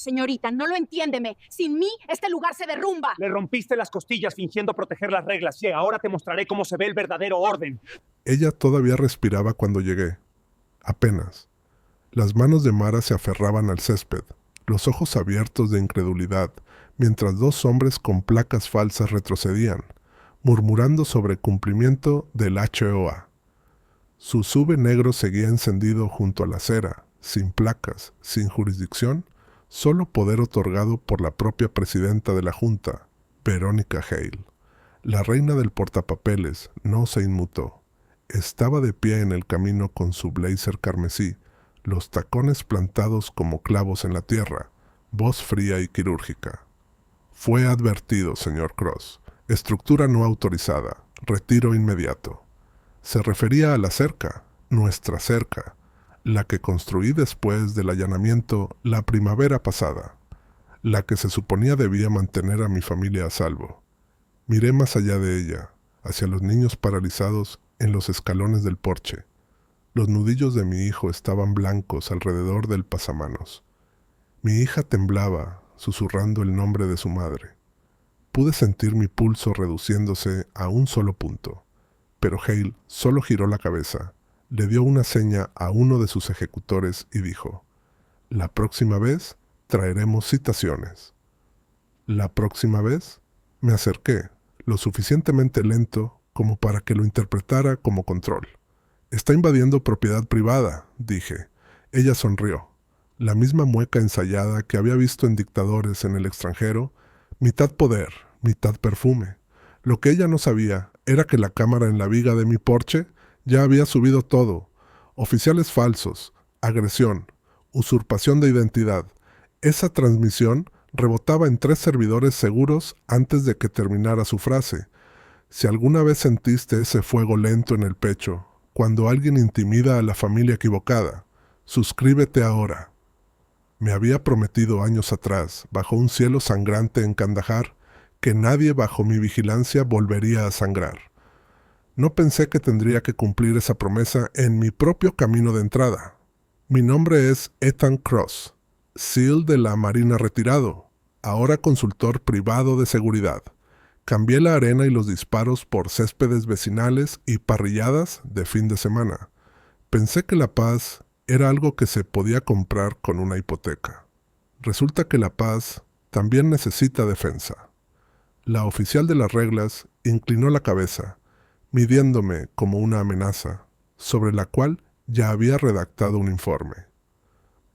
Señorita, no lo entiéndeme. Sin mí, este lugar se derrumba. Le rompiste las costillas fingiendo proteger las reglas y ahora te mostraré cómo se ve el verdadero orden. Ella todavía respiraba cuando llegué. Apenas. Las manos de Mara se aferraban al césped, los ojos abiertos de incredulidad, mientras dos hombres con placas falsas retrocedían, murmurando sobre cumplimiento del HOA. Su SUV negro seguía encendido junto a la acera, sin placas, sin jurisdicción, solo poder otorgado por la propia presidenta de la Junta, Verónica Hale. La reina del portapapeles no se inmutó. Estaba de pie en el camino con su blazer carmesí, los tacones plantados como clavos en la tierra, voz fría y quirúrgica. Fue advertido, señor Cross. Estructura no autorizada. Retiro inmediato. Se refería a la cerca, nuestra cerca, la que construí después del allanamiento la primavera pasada, la que se suponía debía mantener a mi familia a salvo. Miré más allá de ella, hacia los niños paralizados en los escalones del porche. Los nudillos de mi hijo estaban blancos alrededor del pasamanos. Mi hija temblaba, susurrando el nombre de su madre. Pude sentir mi pulso reduciéndose a un solo punto, pero Hale solo giró la cabeza, le dio una seña a uno de sus ejecutores y dijo: «La próxima vez traeremos citaciones». La próxima vez me acerqué, lo suficientemente lento como para que lo interpretara como control. «Está invadiendo propiedad privada», dije. Ella sonrió. La misma mueca ensayada que había visto en dictadores en el extranjero, mitad poder, mitad perfume. Lo que ella no sabía era que la cámara en la viga de mi porche ya había subido todo. Oficiales falsos, agresión, usurpación de identidad. Esa transmisión rebotaba en 3 servidores seguros antes de que terminara su frase. Si alguna vez sentiste ese fuego lento en el pecho, cuando alguien intimida a la familia equivocada, suscríbete ahora. Me había prometido años atrás, bajo un cielo sangrante en Kandahar, que nadie bajo mi vigilancia volvería a sangrar. No pensé que tendría que cumplir esa promesa en mi propio camino de entrada. Mi nombre es Ethan Cross, SEAL de la Marina retirado, ahora consultor privado de seguridad. Cambié la arena y los disparos por céspedes vecinales y parrilladas de fin de semana. Pensé que la paz era algo que se podía comprar con una hipoteca. Resulta que la paz también necesita defensa. La oficial de las reglas inclinó la cabeza, midiéndome como una amenaza, sobre la cual ya había redactado un informe.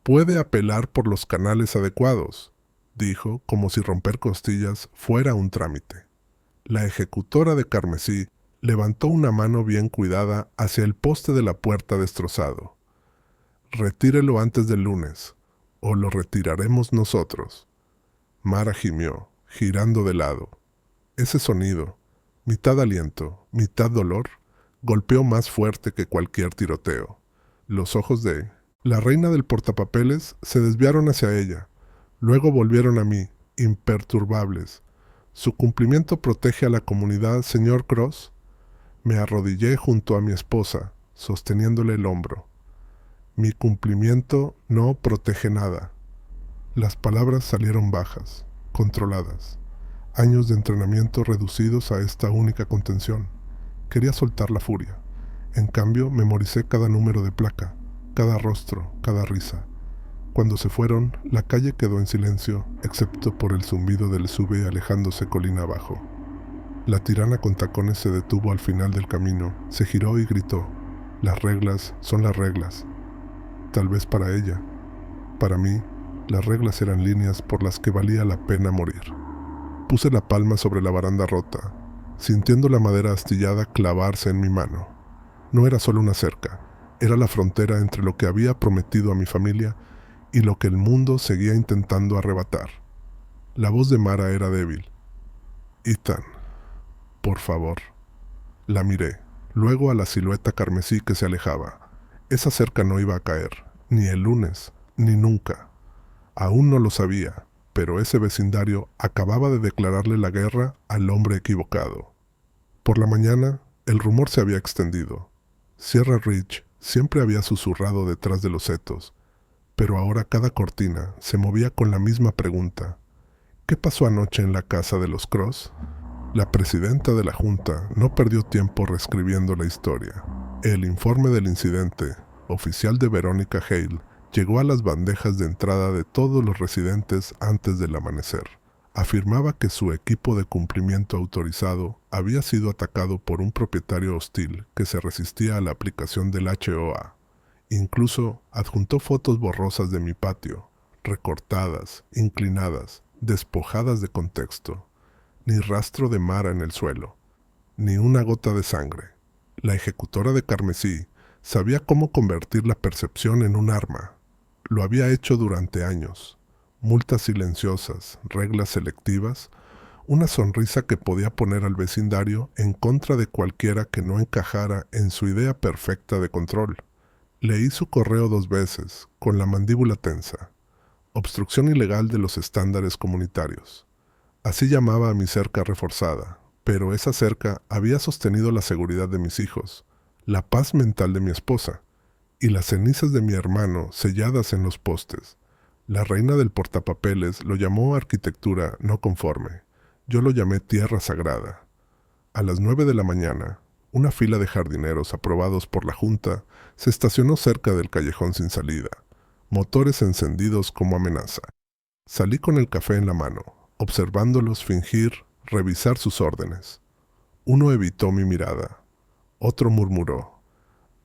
«Puede apelar por los canales adecuados», dijo, como si romper costillas fuera un trámite. La ejecutora de carmesí levantó una mano bien cuidada hacia el poste de la puerta destrozado. «Retírelo antes del lunes, o lo retiraremos nosotros». Mara gimió, girando de lado. Ese sonido, mitad aliento, mitad dolor, golpeó más fuerte que cualquier tiroteo. Los ojos de la reina del portapapeles se desviaron hacia ella, luego volvieron a mí, imperturbables. «¿Su cumplimiento protege a la comunidad, señor Cross?» Me arrodillé junto a mi esposa, sosteniéndole el hombro. «Mi cumplimiento no protege nada». Las palabras salieron bajas, controladas. Años de entrenamiento reducidos a esta única contención. Quería soltar la furia. En cambio, memoricé cada número de placa, cada rostro, cada risa. Cuando se fueron, la calle quedó en silencio, excepto por el zumbido del SUV alejándose colina abajo. La tirana con tacones se detuvo al final del camino, se giró y gritó: «Las reglas son las reglas». Tal vez para ella. Para mí, las reglas eran líneas por las que valía la pena morir. Puse la palma sobre la baranda rota, sintiendo la madera astillada clavarse en mi mano. No era solo una cerca, era la frontera entre lo que había prometido a mi familia y lo que el mundo seguía intentando arrebatar. La voz de Mara era débil. «Ethan, por favor». La miré, luego a la silueta carmesí que se alejaba. Esa cerca no iba a caer, ni el lunes, ni nunca. Aún no lo sabía, pero ese vecindario acababa de declararle la guerra al hombre equivocado. Por la mañana, el rumor se había extendido. Sierra Ridge siempre había susurrado detrás de los setos, pero ahora cada cortina se movía con la misma pregunta. ¿Qué pasó anoche en la casa de los Cross? La presidenta de la Junta no perdió tiempo reescribiendo la historia. El informe del incidente, oficial de Verónica Hale, llegó a las bandejas de entrada de todos los residentes antes del amanecer. Afirmaba que su equipo de cumplimiento autorizado había sido atacado por un propietario hostil que se resistía a la aplicación del HOA. Incluso adjuntó fotos borrosas de mi patio, recortadas, inclinadas, despojadas de contexto. Ni rastro de Mara en el suelo, ni una gota de sangre. La ejecutora de carmesí sabía cómo convertir la percepción en un arma. Lo había hecho durante años. Multas silenciosas, reglas selectivas, una sonrisa que podía poner al vecindario en contra de cualquiera que no encajara en su idea perfecta de control. Leí su correo 2 veces, con la mandíbula tensa. Obstrucción ilegal de los estándares comunitarios. Así llamaba a mi cerca reforzada, pero esa cerca había sostenido la seguridad de mis hijos, la paz mental de mi esposa, y las cenizas de mi hermano selladas en los postes. La reina del portapapeles lo llamó arquitectura no conforme. Yo lo llamé tierra sagrada. A las 9 de la mañana, una fila de jardineros aprobados por la Junta se estacionó cerca del callejón sin salida, motores encendidos como amenaza. Salí con el café en la mano, observándolos fingir, revisar sus órdenes. Uno evitó mi mirada. Otro murmuró.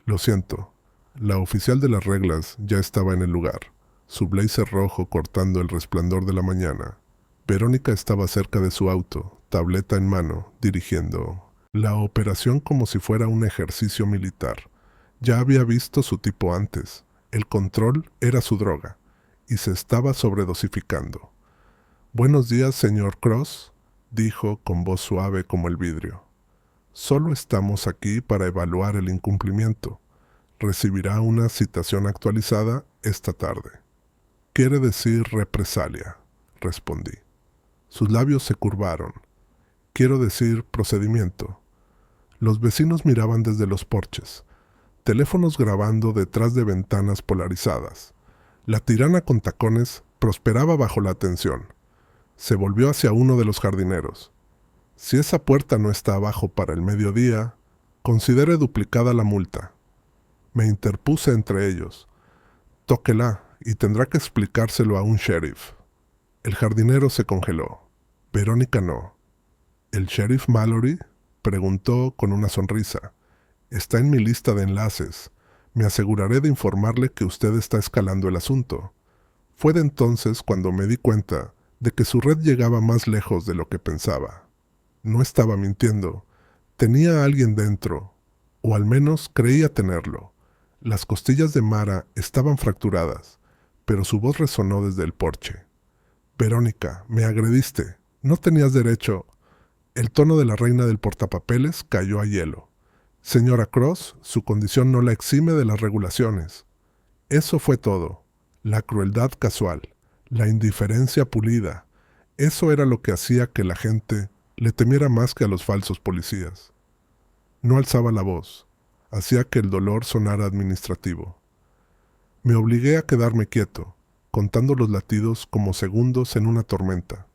Lo siento. La oficial de las reglas ya estaba en el lugar, su blazer rojo cortando el resplandor de la mañana. Verónica estaba cerca de su auto, tableta en mano, dirigiendo la operación como si fuera un ejercicio militar. Ya había visto su tipo antes. El control era su droga, y se estaba sobredosificando. «Buenos días, señor Cross», dijo con voz suave como el vidrio. «Solo estamos aquí para evaluar el incumplimiento. Recibirá una citación actualizada esta tarde». «Quiere decir represalia», respondí. Sus labios se curvaron. «Quiero decir procedimiento». Los vecinos miraban desde los porches, teléfonos grabando detrás de ventanas polarizadas. La tirana con tacones prosperaba bajo la atención. Se volvió hacia uno de los jardineros. «Si esa puerta no está abajo para el mediodía, considere duplicada la multa». Me interpuse entre ellos. «Tóquela y tendrá que explicárselo a un sheriff». El jardinero se congeló. Verónica no. «¿El sheriff Mallory?», preguntó con una sonrisa. «Está en mi lista de enlaces. Me aseguraré de informarle que usted está escalando el asunto». Fue de entonces cuando me di cuenta de que su red llegaba más lejos de lo que pensaba. No estaba mintiendo. Tenía a alguien dentro, o al menos creía tenerlo. Las costillas de Mara estaban fracturadas, pero su voz resonó desde el porche. «Verónica, me agrediste. No tenías derecho». El tono de la reina del portapapeles cayó a hielo. «Señora Cross, su condición no la exime de las regulaciones». Eso fue todo. La crueldad casual, la indiferencia pulida. Eso era lo que hacía que la gente le temiera más que a los falsos policías. No alzaba la voz. Hacía que el dolor sonara administrativo. Me obligué a quedarme quieto, contando los latidos como segundos en una tormenta.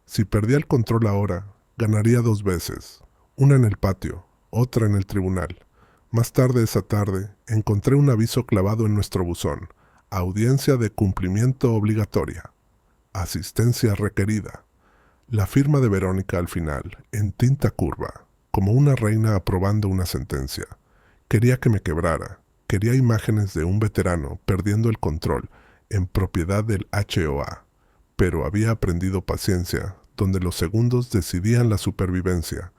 Si perdía el control ahora, ganaría 2 veces, una en el patio, otra en el tribunal. Más tarde esa tarde, encontré un aviso clavado en nuestro buzón. Audiencia de cumplimiento obligatoria. Asistencia requerida. La firma de Verónica al final, en tinta curva, como una reina aprobando una sentencia. Quería que me quebrara. Quería imágenes de un veterano perdiendo el control en propiedad del HOA. Pero había aprendido paciencia, donde los segundos decidían la supervivencia.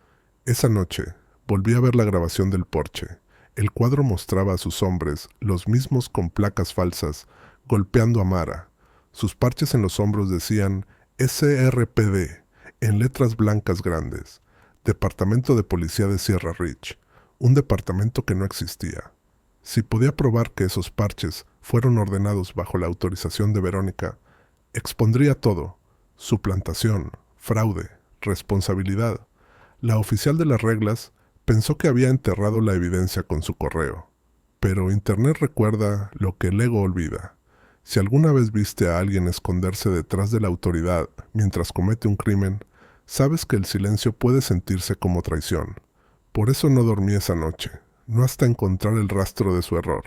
Esa noche, volví a ver la grabación del porche. El cuadro mostraba a sus hombres, los mismos con placas falsas, golpeando a Mara. Sus parches en los hombros decían SRPD, en letras blancas grandes. Departamento de Policía de Sierra Ridge, un departamento que no existía. Si podía probar que esos parches fueron ordenados bajo la autorización de Verónica, expondría todo: suplantación, fraude, responsabilidad. La oficial de las reglas pensó que había enterrado la evidencia con su correo. Pero Internet recuerda lo que el ego olvida. Si alguna vez viste a alguien esconderse detrás de la autoridad mientras comete un crimen, sabes que el silencio puede sentirse como traición. Por eso no dormí esa noche, no hasta encontrar el rastro de su error.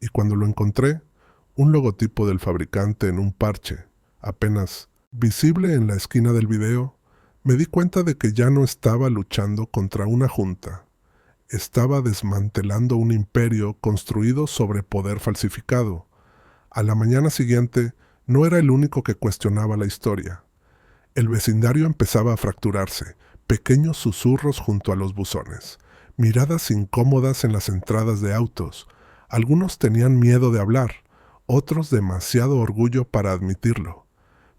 Y cuando lo encontré, un logotipo del fabricante en un parche, apenas visible en la esquina del video, me di cuenta de que ya no estaba luchando contra una junta. Estaba desmantelando un imperio construido sobre poder falsificado. A la mañana siguiente, no era el único que cuestionaba la historia. El vecindario empezaba a fracturarse, pequeños susurros junto a los buzones, miradas incómodas en las entradas de autos. Algunos tenían miedo de hablar, otros demasiado orgullo para admitirlo.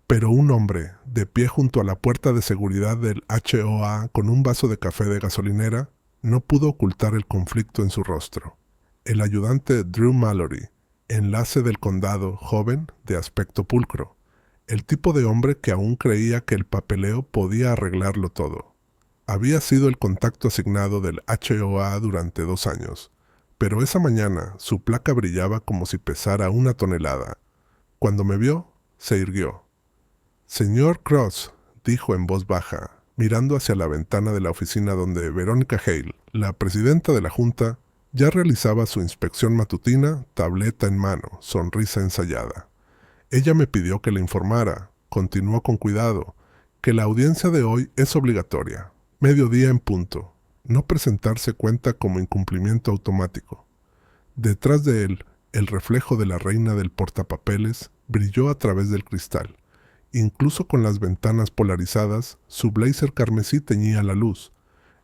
Pero un hombre, de pie junto a la puerta de seguridad del HOA con un vaso de café de gasolinera, no pudo ocultar el conflicto en su rostro. El ayudante Drew Mallory, enlace del condado, joven, de aspecto pulcro. El tipo de hombre que aún creía que el papeleo podía arreglarlo todo. Había sido el contacto asignado del HOA durante 2 años, pero esa mañana su placa brillaba como si pesara 1 tonelada. Cuando me vio, se irguió. «Señor Cross», dijo en voz baja, mirando hacia la ventana de la oficina donde Veronica Hale, la presidenta de la junta, ya realizaba su inspección matutina, tableta en mano, sonrisa ensayada. Ella me pidió que le informara, continuó con cuidado, que la audiencia de hoy es obligatoria, mediodía en punto. No presentarse cuenta como incumplimiento automático. Detrás de él, el reflejo de la reina del portapapeles brilló a través del cristal. Incluso con las ventanas polarizadas, su blazer carmesí teñía la luz,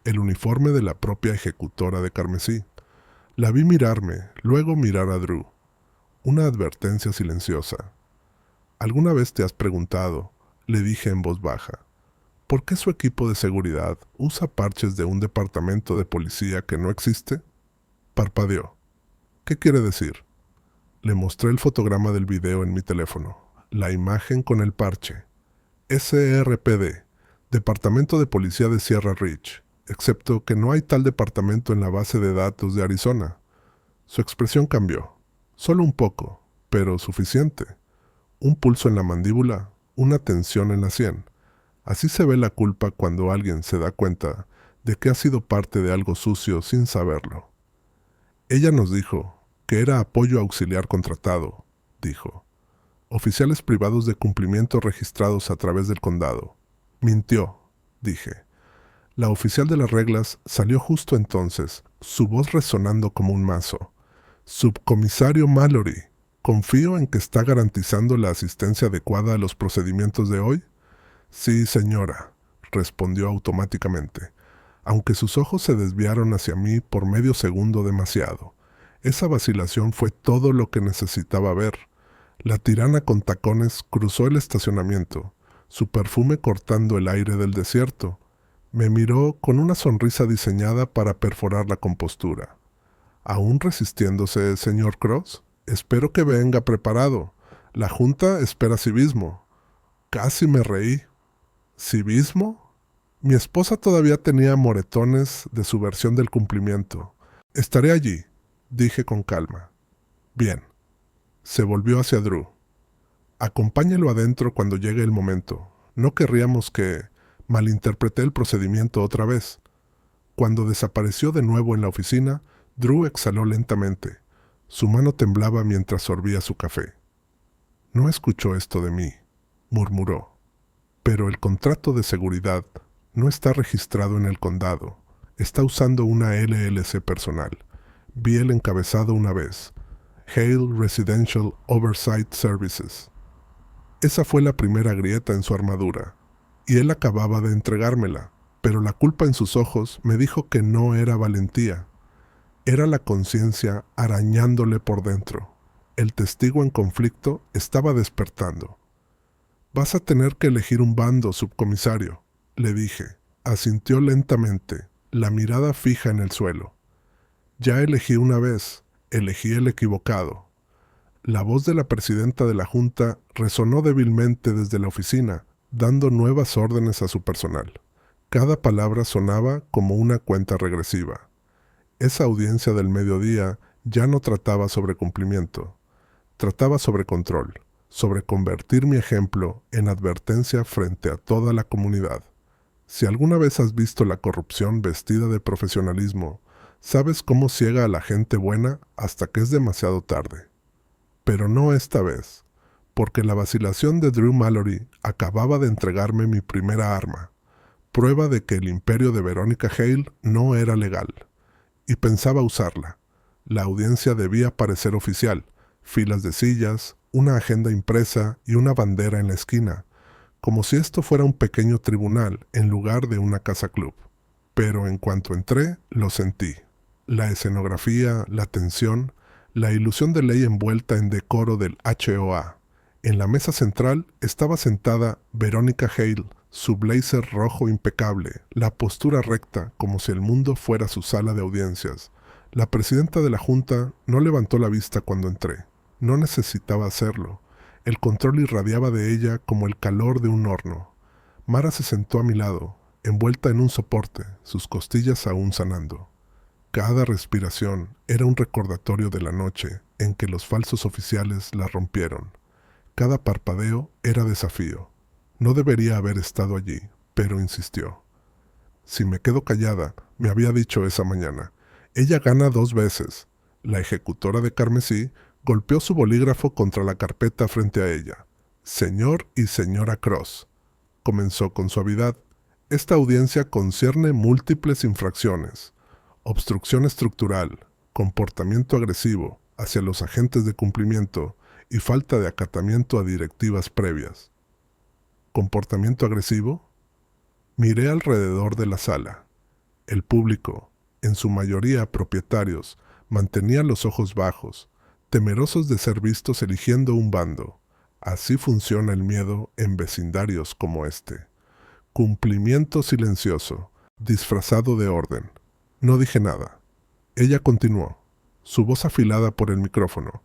el uniforme de la propia ejecutora de carmesí. La vi mirarme, luego mirar a Drew. Una advertencia silenciosa. «¿Alguna vez te has preguntado?», le dije en voz baja, «¿por qué su equipo de seguridad usa parches de un departamento de policía que no existe?» Parpadeó. «¿Qué quiere decir?» Le mostré el fotograma del video en mi teléfono, la imagen con el parche. SRPD, Departamento de Policía de Sierra Ridge, excepto que no hay tal departamento en la base de datos de Arizona. Su expresión cambió. Solo un poco, pero suficiente. Un pulso en la mandíbula, una tensión en la sien. Así se ve la culpa cuando alguien se da cuenta de que ha sido parte de algo sucio sin saberlo. Ella nos dijo que era apoyo auxiliar contratado, dijo. Oficiales privados de cumplimiento registrados a través del condado. Mintió, dije. La oficial de las reglas salió justo entonces, su voz resonando como un mazo. «Subcomisario Mallory, ¿confío en que está garantizando la asistencia adecuada a los procedimientos de hoy?» «Sí, señora», respondió automáticamente, aunque sus ojos se desviaron hacia mí por medio segundo demasiado. Esa vacilación fue todo lo que necesitaba ver. La tirana con tacones cruzó el estacionamiento, su perfume cortando el aire del desierto. Me miró con una sonrisa diseñada para perforar la compostura. «¿Aún resistiéndose, señor Cross? Espero que venga preparado. La junta espera civismo». Casi me reí. ¿Civismo? Mi esposa todavía tenía moretones de su versión del cumplimiento. «Estaré allí», dije con calma. «Bien». Se volvió hacia Drew. «Acompáñelo adentro cuando llegue el momento. No querríamos que malinterpreté el procedimiento otra vez». Cuando desapareció de nuevo en la oficina, Drew exhaló lentamente. Su mano temblaba mientras sorbía su café. «No escuchó esto de mí», murmuró. «Pero el contrato de seguridad no está registrado en el condado. Está usando una LLC personal. Vi el encabezado una vez. Hale Residential Oversight Services». Esa fue la primera grieta en su armadura, y él acababa de entregármela, pero la culpa en sus ojos me dijo que no era valentía. Era la conciencia arañándole por dentro. El testigo en conflicto estaba despertando. «Vas a tener que elegir un bando, subcomisario», le dije. Asintió lentamente, la mirada fija en el suelo. «Ya elegí una vez, elegí el equivocado». La voz de la presidenta de la junta resonó débilmente desde la oficina, dando nuevas órdenes a su personal. Cada palabra sonaba como una cuenta regresiva. Esa audiencia del mediodía ya no trataba sobre cumplimiento. Trataba sobre control, sobre convertir mi ejemplo en advertencia frente a toda la comunidad. Si alguna vez has visto la corrupción vestida de profesionalismo, sabes cómo ciega a la gente buena hasta que es demasiado tarde. Pero no esta vez, porque la vacilación de Drew Mallory acababa de entregarme mi primera arma, prueba de que el imperio de Veronica Hale no era legal, y pensaba usarla. La audiencia debía parecer oficial, filas de sillas, una agenda impresa y una bandera en la esquina, como si esto fuera un pequeño tribunal en lugar de una casa club. Pero en cuanto entré, lo sentí. La escenografía, la tensión, la ilusión de ley envuelta en decoro del HOA. En la mesa central estaba sentada Veronica Hale, su blazer rojo impecable, la postura recta como si el mundo fuera su sala de audiencias. La presidenta de la junta no levantó la vista cuando entré. No necesitaba hacerlo. El control irradiaba de ella como el calor de un horno. Mara se sentó a mi lado, envuelta en un soporte, sus costillas aún sanando. Cada respiración era un recordatorio de la noche en que los falsos oficiales la rompieron. Cada parpadeo era desafío. No debería haber estado allí, pero insistió. Si me quedo callada, me había dicho esa mañana, ella gana 2 veces. La ejecutora de carmesí golpeó su bolígrafo contra la carpeta frente a ella. Señor y señora Cross. Comenzó con suavidad. Esta audiencia concierne múltiples infracciones. Obstrucción estructural, comportamiento agresivo hacia los agentes de cumplimiento y falta de acatamiento a directivas previas. ¿Comportamiento agresivo? Miré alrededor de la sala. El público, en su mayoría propietarios, mantenía los ojos bajos, temerosos de ser vistos eligiendo un bando. Así funciona el miedo en vecindarios como este. Cumplimiento silencioso, disfrazado de orden. No dije nada. Ella continuó, su voz afilada por el micrófono.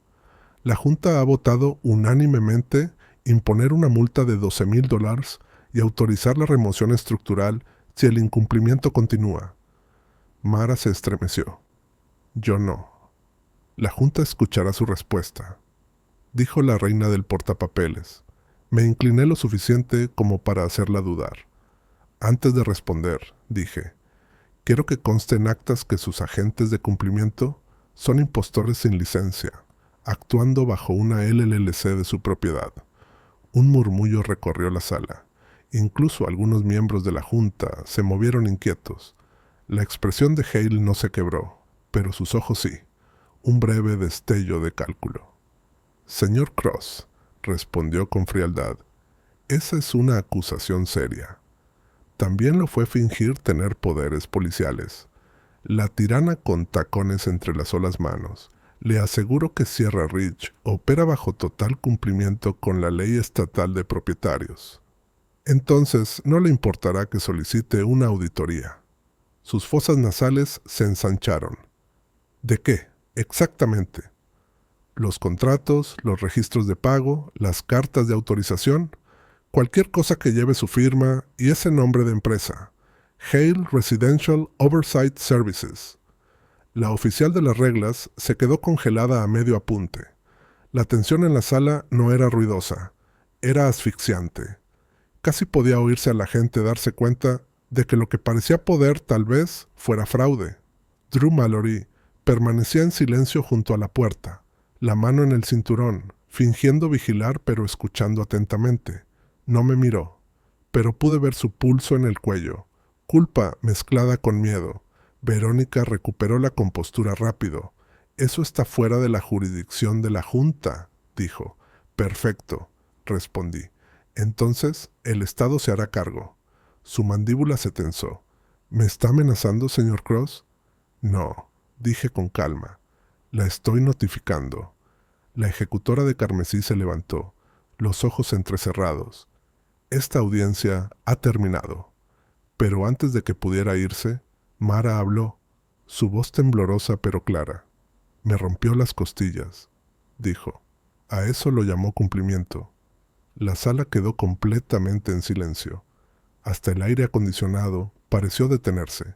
La Junta ha votado unánimemente imponer una multa de $12,000 y autorizar la remoción estructural si el incumplimiento continúa. Mara se estremeció. Yo no. La Junta escuchará su respuesta, dijo la reina del portapapeles. Me incliné lo suficiente como para hacerla dudar. Antes de responder, dije, quiero que conste en actas que sus agentes de cumplimiento son impostores sin licencia, actuando bajo una LLC de su propiedad. Un murmullo recorrió la sala. Incluso algunos miembros de la Junta se movieron inquietos. La expresión de Hale no se quebró, pero sus ojos sí. Un breve destello de cálculo. Señor Cross, respondió con frialdad, esa es una acusación seria. También lo fue fingir tener poderes policiales. La tirana con tacones entre las solas manos. Le aseguro que Sierra Ridge opera bajo total cumplimiento con la ley estatal de propietarios. Entonces no le importará que solicite una auditoría. Sus fosas nasales se ensancharon. ¿De qué? Exactamente. Los contratos, los registros de pago, las cartas de autorización, cualquier cosa que lleve su firma y ese nombre de empresa. Hale Residential Oversight Services. La oficial de las reglas se quedó congelada a medio apunte. La tensión en la sala no era ruidosa, era asfixiante. Casi podía oírse a la gente darse cuenta de que lo que parecía poder tal vez fuera fraude. Drew Mallory permanecía en silencio junto a la puerta, la mano en el cinturón, fingiendo vigilar pero escuchando atentamente. No me miró, pero pude ver su pulso en el cuello, culpa mezclada con miedo. Verónica recuperó la compostura rápido. Eso está fuera de la jurisdicción de la Junta, dijo. Perfecto, respondí. Entonces, el Estado se hará cargo. Su mandíbula se tensó. ¿Me está amenazando, señor Cross? No, dije con calma. La estoy notificando. La ejecutora de carmesí se levantó, los ojos entrecerrados. Esta audiencia ha terminado. Pero antes de que pudiera irse, Mara habló, su voz temblorosa pero clara. Me rompió las costillas, dijo. A eso lo llamó cumplimiento. La sala quedó completamente en silencio. Hasta el aire acondicionado pareció detenerse.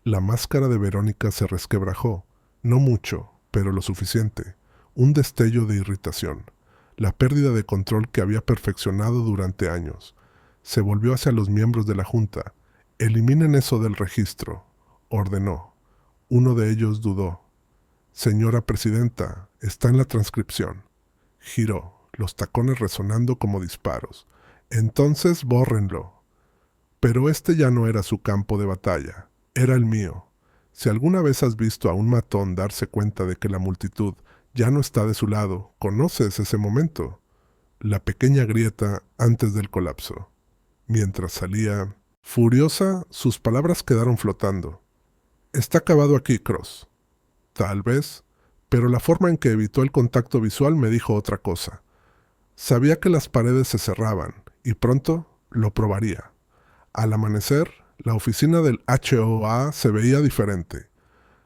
La máscara de Verónica se resquebrajó, no mucho, pero lo suficiente. un destello de irritación, la pérdida de control que había perfeccionado durante años. Se volvió hacia los miembros de la junta. «Eliminen eso del registro», ordenó. Uno de ellos dudó. «Señora presidenta, está en la transcripción». Giró, los tacones resonando como disparos. «Entonces bórrenlo». Pero este ya no era su campo de batalla, era el mío. Si alguna vez has visto a un matón darse cuenta de que la multitud ya no está de su lado, conoces ese momento. La pequeña grieta antes del colapso. Mientras salía, furiosa, sus palabras quedaron flotando. «Está acabado aquí, Cross». Tal vez, pero la forma en que evitó el contacto visual me dijo otra cosa. Sabía que las paredes se cerraban, y pronto lo probaría. Al amanecer, la oficina del HOA se veía diferente.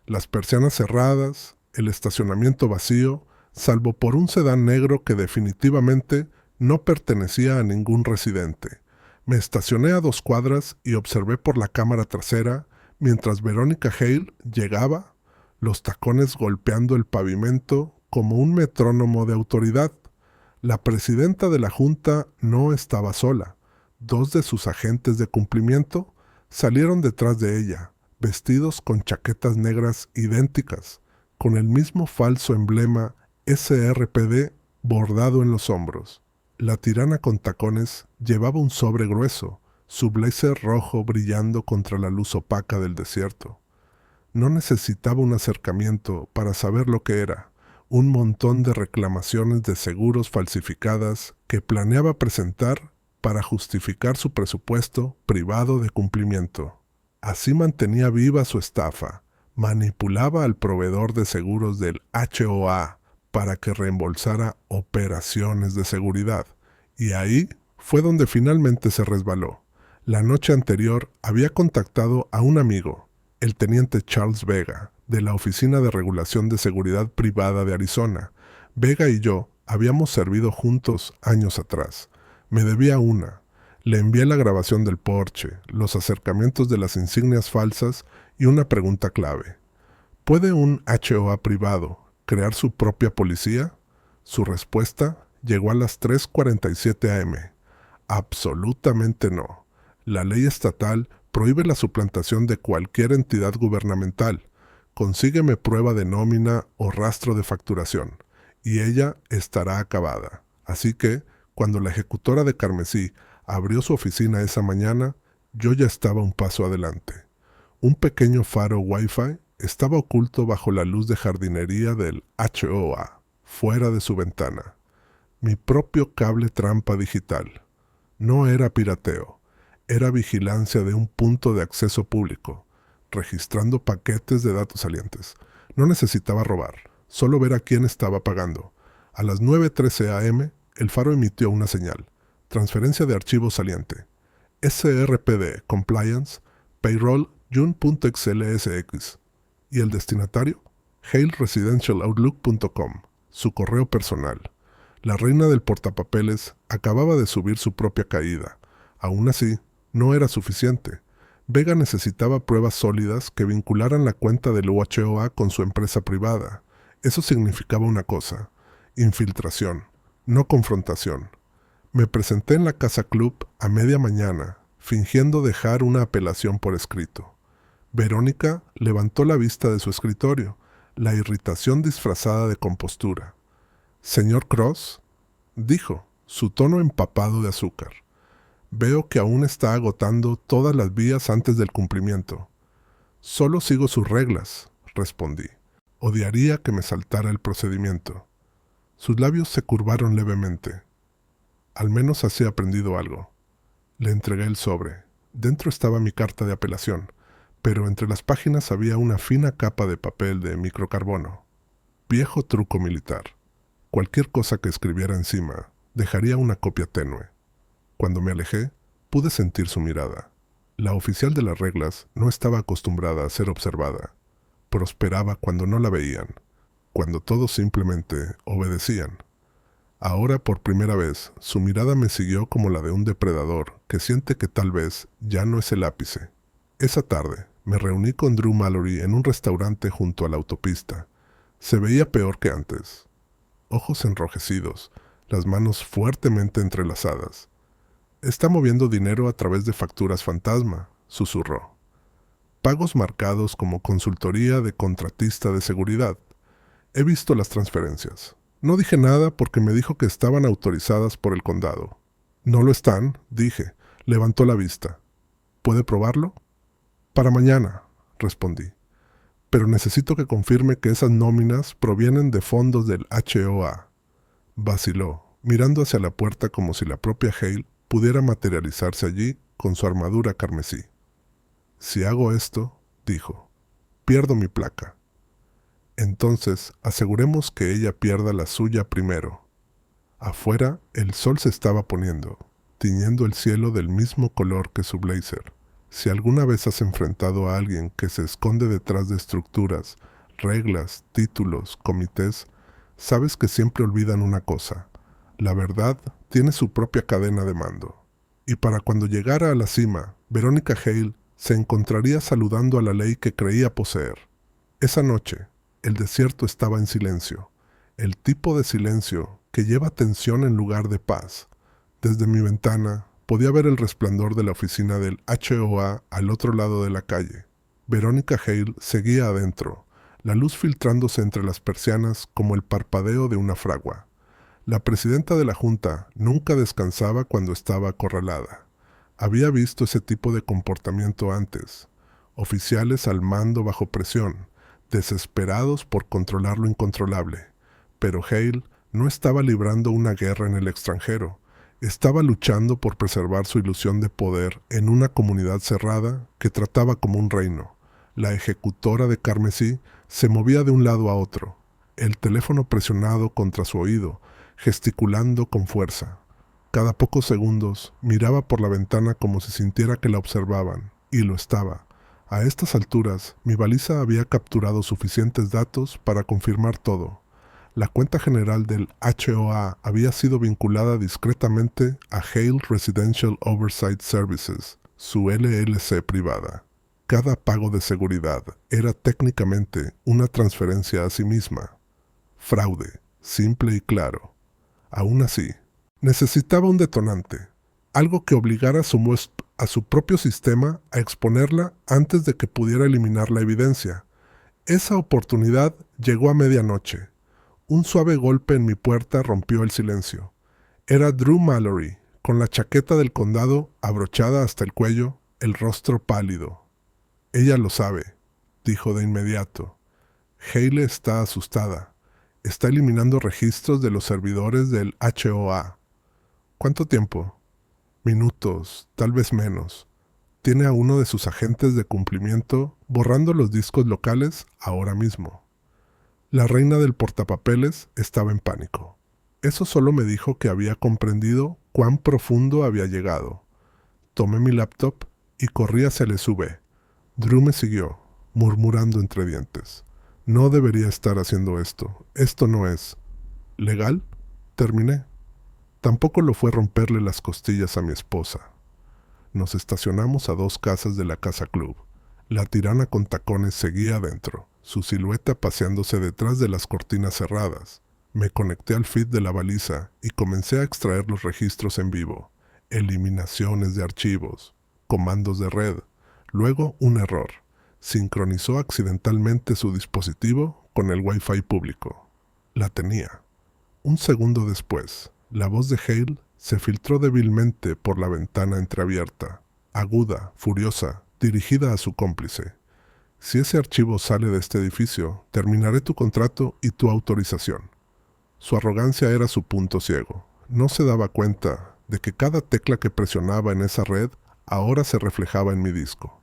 Las persianas cerradas, el estacionamiento vacío, salvo por un sedán negro que definitivamente no pertenecía a ningún residente. Me estacioné a 2 cuadras y observé por la cámara trasera mientras Verónica Hale llegaba, los tacones golpeando el pavimento como un metrónomo de autoridad. La presidenta de la junta no estaba sola. 2 de sus agentes de cumplimiento salieron detrás de ella, vestidos con chaquetas negras idénticas, con el mismo falso emblema SRPD bordado en los hombros. La tirana con tacones llevaba un sobre grueso, su blazer rojo brillando contra la luz opaca del desierto. No necesitaba un acercamiento para saber lo que era, un montón de reclamaciones de seguros falsificadas que planeaba presentar para justificar su presupuesto privado de cumplimiento. Así mantenía viva su estafa, manipulaba al proveedor de seguros del HOA para que reembolsara operaciones de seguridad. Y ahí fue donde finalmente se resbaló. La noche anterior había contactado a un amigo, el teniente Charles Vega, de la Oficina de Regulación de Seguridad Privada de Arizona. Vega y yo habíamos servido juntos años atrás. Me debía una. Le envié la grabación del Porsche, los acercamientos de las insignias falsas y una pregunta clave. ¿Puede un HOA privado crear su propia policía? Su respuesta llegó a las 3:47 am. Absolutamente no. La ley estatal prohíbe la suplantación de cualquier entidad gubernamental. Consígueme prueba de nómina o rastro de facturación, y ella estará acabada. Así que, cuando la ejecutora de Carmesí abrió su oficina esa mañana, yo ya estaba un paso adelante. Un pequeño faro Wi-Fi estaba oculto bajo la luz de jardinería del HOA, fuera de su ventana. Mi propio cable trampa digital. No era pirateo, era vigilancia de un punto de acceso público, registrando paquetes de datos salientes. No necesitaba robar, solo ver a quién estaba pagando. A las 9:13 am, el faro emitió una señal. Transferencia de archivo saliente. SRPD Compliance Payroll June.xlsx. ¿Y el destinatario? HaleResidentialOutlook.com, su correo personal. La reina del portapapeles acababa de subir su propia caída. Aún así, no era suficiente. Vega necesitaba pruebas sólidas que vincularan la cuenta del HOA con su empresa privada. Eso significaba una cosa: infiltración, no confrontación. Me presenté en la Casa Club a media mañana, fingiendo dejar una apelación por escrito. Verónica levantó la vista de su escritorio, la irritación disfrazada de compostura. «Señor Cross», dijo, su tono empapado de azúcar. «Veo que aún está agotando todas las vías antes del cumplimiento». «Solo sigo sus reglas», respondí. «Odiaría que me saltara el procedimiento». Sus labios se curvaron levemente. «Al menos así he aprendido algo». Le entregué el sobre. Dentro estaba mi carta de apelación, pero entre las páginas había una fina capa de papel de microcarbono. Viejo truco militar. Cualquier cosa que escribiera encima dejaría una copia tenue. Cuando me alejé, pude sentir su mirada. La oficial de las reglas no estaba acostumbrada a ser observada. Prosperaba cuando no la veían, cuando todos simplemente obedecían. Ahora, por primera vez, su mirada me siguió como la de un depredador que siente que tal vez ya no es el ápice. Esa tarde, me reuní con Drew Mallory en un restaurante junto a la autopista. Se veía peor que antes. ojos enrojecidos, las manos fuertemente entrelazadas. Está moviendo dinero a través de facturas fantasma, susurró. Pagos marcados como consultoría de contratista de seguridad. He visto las transferencias. No dije nada porque me dijo que estaban autorizadas por el condado. No lo están, dije. Levantó la vista. ¿Puede probarlo? Para mañana, respondí. Pero necesito que confirme que esas nóminas provienen de fondos del HOA. Vaciló, mirando hacia la puerta como si la propia Hale pudiera materializarse allí con su armadura carmesí. Si hago esto, dijo, pierdo mi placa. Entonces, aseguremos que ella pierda la suya primero. Afuera, el sol se estaba poniendo, tiñendo el cielo del mismo color que su blazer. Si alguna vez has enfrentado a alguien que se esconde detrás de estructuras, reglas, títulos, comités, sabes que siempre olvidan una cosa. La verdad tiene su propia cadena de mando. Y para cuando llegara a la cima, Verónica Hale se encontraría saludando a la ley que creía poseer. Esa noche, el desierto estaba en silencio, el tipo de silencio que lleva tensión en lugar de paz. Desde mi ventana podía ver el resplandor de la oficina del HOA al otro lado de la calle. Verónica Hale seguía adentro, la luz filtrándose entre las persianas como el parpadeo de una fragua. La presidenta de la junta nunca descansaba cuando estaba acorralada. Había visto ese tipo de comportamiento antes. Oficiales al mando bajo presión, desesperados por controlar lo incontrolable. Pero Hale no estaba librando una guerra en el extranjero. Estaba luchando por preservar su ilusión de poder en una comunidad cerrada que trataba como un reino. La ejecutora de carmesí se movía de un lado a otro, el teléfono presionado contra su oído, gesticulando con fuerza. Cada pocos segundos miraba por la ventana como si sintiera que la observaban, y lo estaba. A estas alturas, mi baliza había capturado suficientes datos para confirmar todo. La cuenta general del HOA había sido vinculada discretamente a Hale Residential Oversight Services, su LLC privada. Cada pago de seguridad era técnicamente una transferencia a sí misma. Fraude, simple y claro. Aún así, necesitaba un detonante, algo que obligara a su propio sistema a exponerla antes de que pudiera eliminar la evidencia. Esa oportunidad llegó a medianoche. Un suave golpe en mi puerta rompió el silencio. Era Drew Mallory, con la chaqueta del condado abrochada hasta el cuello, el rostro pálido. Ella lo sabe, dijo de inmediato. Hale está asustada. Está eliminando registros de los servidores del HOA. ¿Cuánto tiempo? Minutos, tal vez menos. Tiene a uno de sus agentes de cumplimiento borrando los discos locales ahora mismo. La reina del portapapeles estaba en pánico. Eso solo me dijo que había comprendido cuán profundo había llegado. Tomé mi laptop y corrí hacia el SUV. Drew me siguió, murmurando entre dientes. No debería estar haciendo esto. Esto no es legal. Terminé. Tampoco lo fue romperle las costillas a mi esposa. Nos estacionamos a 2 casas de la casa club. La tirana con tacones seguía adentro, su silueta paseándose detrás de las cortinas cerradas. Me conecté al feed de la baliza y comencé a extraer los registros en vivo. Eliminaciones de archivos, comandos de red. Luego un error. Sincronizó accidentalmente su dispositivo con el Wi-Fi público. La tenía. Un segundo después, la voz de Hale se filtró débilmente por la ventana entreabierta, aguda, furiosa, dirigida a su cómplice. Si ese archivo sale de este edificio, terminaré tu contrato y tu autorización. Su arrogancia era su punto ciego. No se daba cuenta de que cada tecla que presionaba en esa red ahora se reflejaba en mi disco.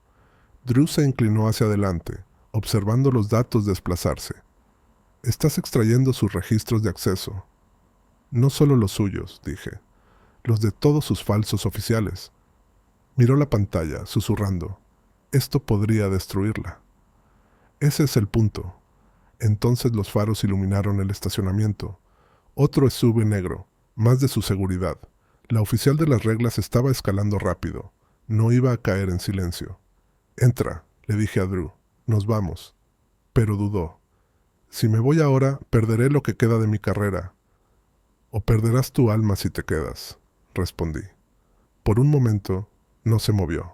Drew se inclinó hacia adelante, observando los datos desplazarse. Estás extrayendo sus registros de acceso. No solo los suyos, dije. Los de todos sus falsos oficiales. Miró la pantalla, susurrando. Esto podría destruirla. Ese es el punto. Entonces los faros iluminaron el estacionamiento. Otro SUV negro, más de su seguridad. La oficial de las reglas estaba escalando rápido. No iba a caer en silencio. Entra, le dije a Drew. Nos vamos. Pero dudó. Si me voy ahora, perderé lo que queda de mi carrera. O perderás tu alma si te quedas, respondí. Por un momento, no se movió.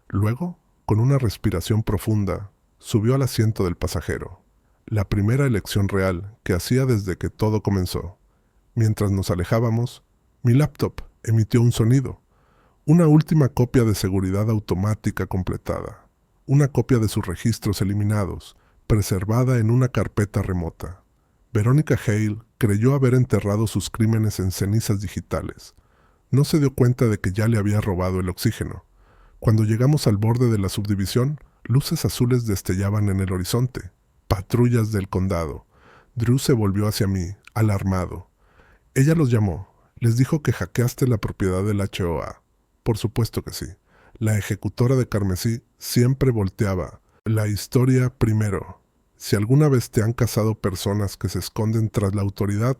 Luego, con una respiración profunda, subió al asiento del pasajero. La primera elección real que hacía desde que todo comenzó. Mientras nos alejábamos, mi laptop emitió un sonido. Una última copia de seguridad automática completada. Una copia de sus registros eliminados, preservada en una carpeta remota. Verónica Hale creyó haber enterrado sus crímenes en cenizas digitales. No se dio cuenta de que ya le había robado el oxígeno. Cuando llegamos al borde de la subdivisión, luces azules destellaban en el horizonte. Patrullas del condado. Drew se volvió hacia mí, alarmado. Ella los llamó. Les dijo que hackeaste la propiedad del HOA. Por supuesto que sí. La ejecutora de Carmesí siempre volteaba. La historia primero. Si alguna vez te han cazado personas que se esconden tras la autoridad,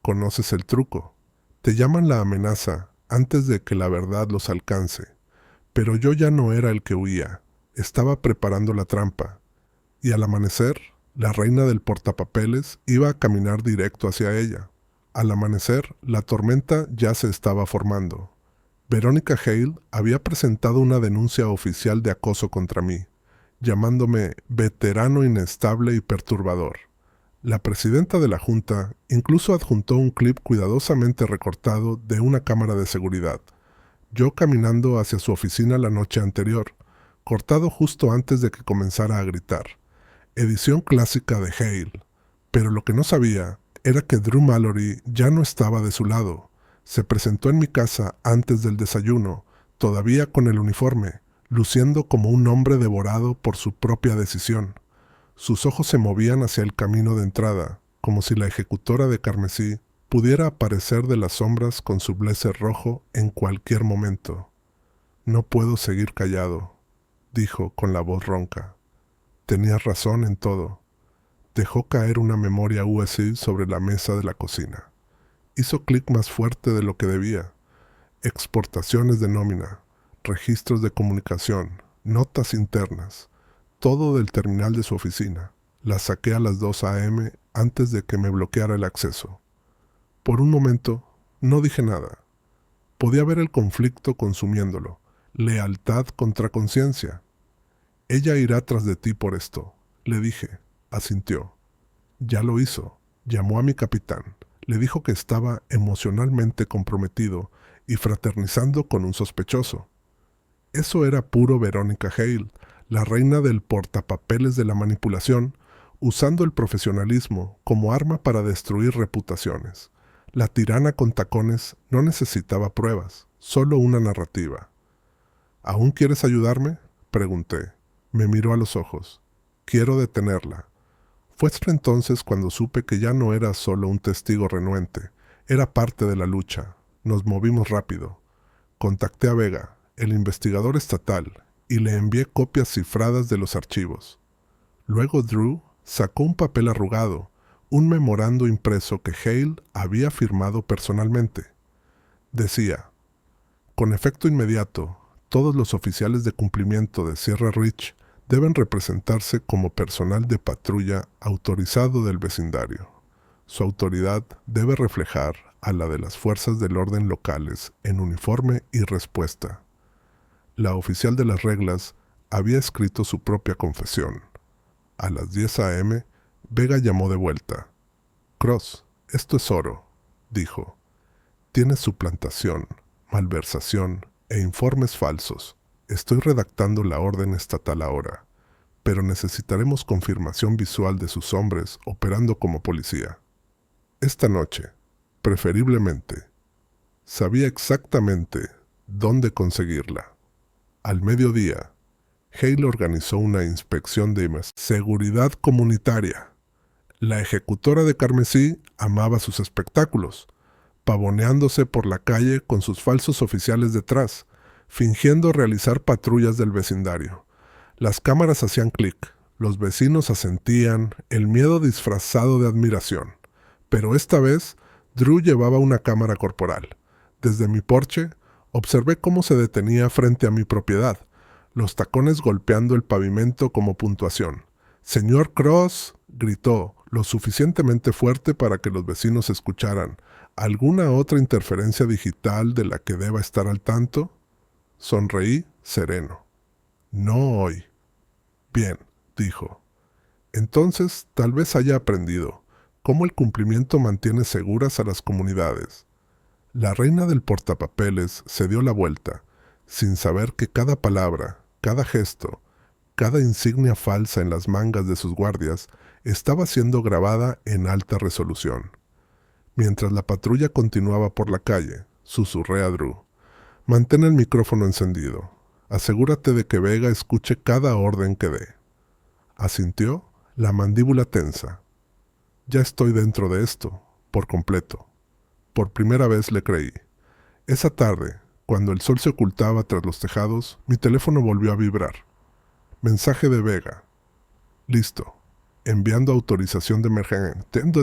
conoces el truco. Te llaman la amenaza antes de que la verdad los alcance. Pero yo ya no era el que huía. Estaba preparando la trampa. Y al amanecer, la reina del portapapeles iba a caminar directo hacia ella. Al amanecer, la tormenta ya se estaba formando. Verónica Hale había presentado una denuncia oficial de acoso contra mí, llamándome veterano inestable y perturbador. La presidenta de la junta incluso adjuntó un clip cuidadosamente recortado de una cámara de seguridad. Yo caminando hacia su oficina la noche anterior, cortado justo antes de que comenzara a gritar. Edición clásica de Hale. Pero lo que no sabía era que Drew Mallory ya no estaba de su lado. Se presentó en mi casa antes del desayuno, todavía con el uniforme, luciendo como un hombre devorado por su propia decisión. Sus ojos se movían hacia el camino de entrada, como si la ejecutora de Carmesí pudiera aparecer de las sombras con su blazer rojo en cualquier momento. No puedo seguir callado, dijo con la voz ronca. Tenías razón en todo. Dejó caer una memoria USB sobre la mesa de la cocina. Hizo clic más fuerte de lo que debía. Exportaciones de nómina, registros de comunicación, notas internas, todo del terminal de su oficina. La saqué a las 2 a.m. antes de que me bloqueara el acceso. Por un momento, no dije nada. Podía ver el conflicto consumiéndolo, lealtad contra conciencia. Ella irá tras de ti por esto, le dije. Asintió. Ya lo hizo. Llamó a mi capitán. Le dijo que estaba emocionalmente comprometido y fraternizando con un sospechoso. Eso era puro Verónica Hale, la reina del portapapeles de la manipulación, usando el profesionalismo como arma para destruir reputaciones. La tirana con tacones no necesitaba pruebas, solo una narrativa. ¿Aún quieres ayudarme?, pregunté. Me miró a los ojos. Quiero detenerla. Fue hasta entonces cuando supe que ya no era solo un testigo renuente, era parte de la lucha. Nos movimos rápido. Contacté a Vega, el investigador estatal, y le envié copias cifradas de los archivos. Luego Drew sacó un papel arrugado, un memorando impreso que Hale había firmado personalmente. Decía: con efecto inmediato, todos los oficiales de cumplimiento de Sierra Ridge deben representarse como personal de patrulla autorizado del vecindario. Su autoridad debe reflejar a la de las fuerzas del orden locales en uniforme y respuesta. La oficial de las reglas había escrito su propia confesión. A las 10 a.m., Vega llamó de vuelta. Cross, esto es oro, dijo. Tienes suplantación, malversación e informes falsos. Estoy redactando la orden estatal ahora, pero necesitaremos confirmación visual de sus hombres operando como policía. Esta noche, preferiblemente. Sabía exactamente dónde conseguirla. Al mediodía, Hale organizó una inspección de seguridad comunitaria. La ejecutora de Carmesí amaba sus espectáculos, pavoneándose por la calle con sus falsos oficiales detrás, fingiendo realizar patrullas del vecindario. Las cámaras hacían clic, los vecinos asentían, el miedo disfrazado de admiración. Pero esta vez, Drew llevaba una cámara corporal. Desde mi porche, observé cómo se detenía frente a mi propiedad, los tacones golpeando el pavimento como puntuación. «Señor Cross», gritó, lo suficientemente fuerte para que los vecinos escucharan alguna otra interferencia digital de la que deba estar al tanto? Sonreí sereno. No hoy. Bien, dijo. Entonces tal vez haya aprendido cómo el cumplimiento mantiene seguras a las comunidades. La reina del portapapeles se dio la vuelta, sin saber que cada palabra, cada gesto, cada insignia falsa en las mangas de sus guardias estaba siendo grabada en alta resolución. Mientras la patrulla continuaba por la calle, susurré a Drew: «Mantén el micrófono encendido. Asegúrate de que Vega escuche cada orden que dé». Asintió, la mandíbula tensa. Ya estoy dentro de esto, por completo. Por primera vez le creí. Esa tarde, cuando el sol se ocultaba tras los tejados, mi teléfono volvió a vibrar. Mensaje de Vega. Listo. Enviando autorización de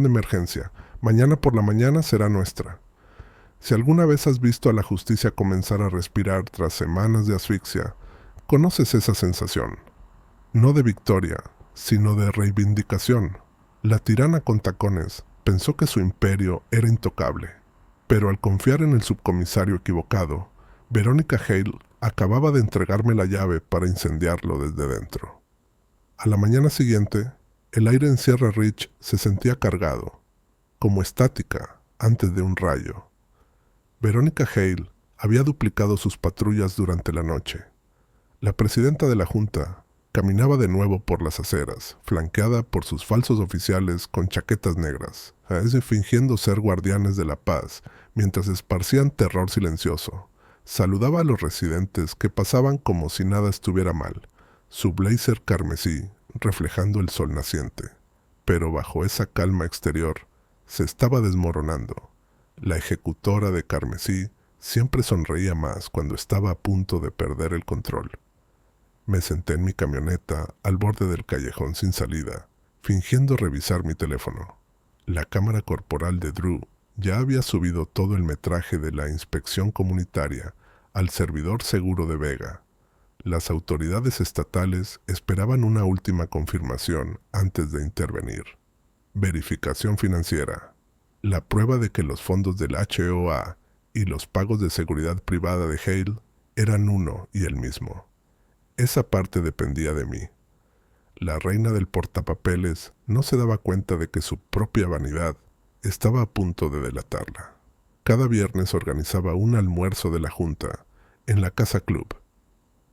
emergencia. Mañana por la mañana será nuestra. Si alguna vez has visto a la justicia comenzar a respirar tras semanas de asfixia, conoces esa sensación. No de victoria, sino de reivindicación. La tirana con tacones pensó que su imperio era intocable, pero al confiar en el subcomisario equivocado, Verónica Hale acababa de entregarme la llave para incendiarlo desde dentro. A la mañana siguiente, el aire en Sierra Ridge se sentía cargado, como estática antes de un rayo. Verónica Hale había duplicado sus patrullas durante la noche. La presidenta de la Junta caminaba de nuevo por las aceras, flanqueada por sus falsos oficiales con chaquetas negras, a veces fingiendo ser guardianes de la paz, mientras esparcían terror silencioso. Saludaba a los residentes que pasaban como si nada estuviera mal, su blazer carmesí reflejando el sol naciente. Pero bajo esa calma exterior se estaba desmoronando. La ejecutora de carmesí siempre sonreía más cuando estaba a punto de perder el control. Me senté en mi camioneta al borde del callejón sin salida, fingiendo revisar mi teléfono. La cámara corporal de Drew ya había subido todo el metraje de la inspección comunitaria al servidor seguro de Vega. Las autoridades estatales esperaban una última confirmación antes de intervenir. Verificación financiera. La prueba de que los fondos del HOA y los pagos de seguridad privada de Hale eran uno y el mismo. Esa parte dependía de mí. La reina del portapapeles no se daba cuenta de que su propia vanidad estaba a punto de delatarla. Cada viernes organizaba un almuerzo de la Junta en la Casa Club,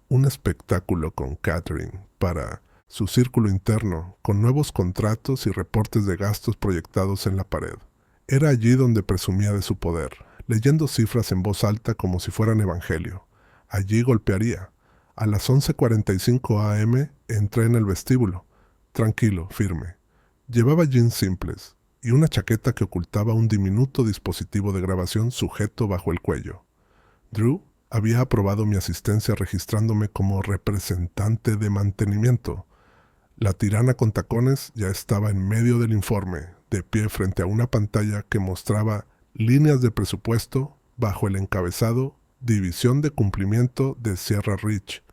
un espectáculo con catering para su círculo interno, con nuevos contratos y reportes de gastos proyectados en la pared. Era allí donde presumía de su poder, leyendo cifras en voz alta como si fueran evangelio. Allí golpearía. A las 11:45 a.m. entré en el vestíbulo, tranquilo, firme. Llevaba jeans simples y una chaqueta que ocultaba un diminuto dispositivo de grabación sujeto bajo el cuello. Drew había aprobado mi asistencia registrándome como representante de mantenimiento. La tirana con tacones ya estaba en medio del informe, de pie frente a una pantalla que mostraba líneas de presupuesto bajo el encabezado División de Cumplimiento de Sierra Ridge.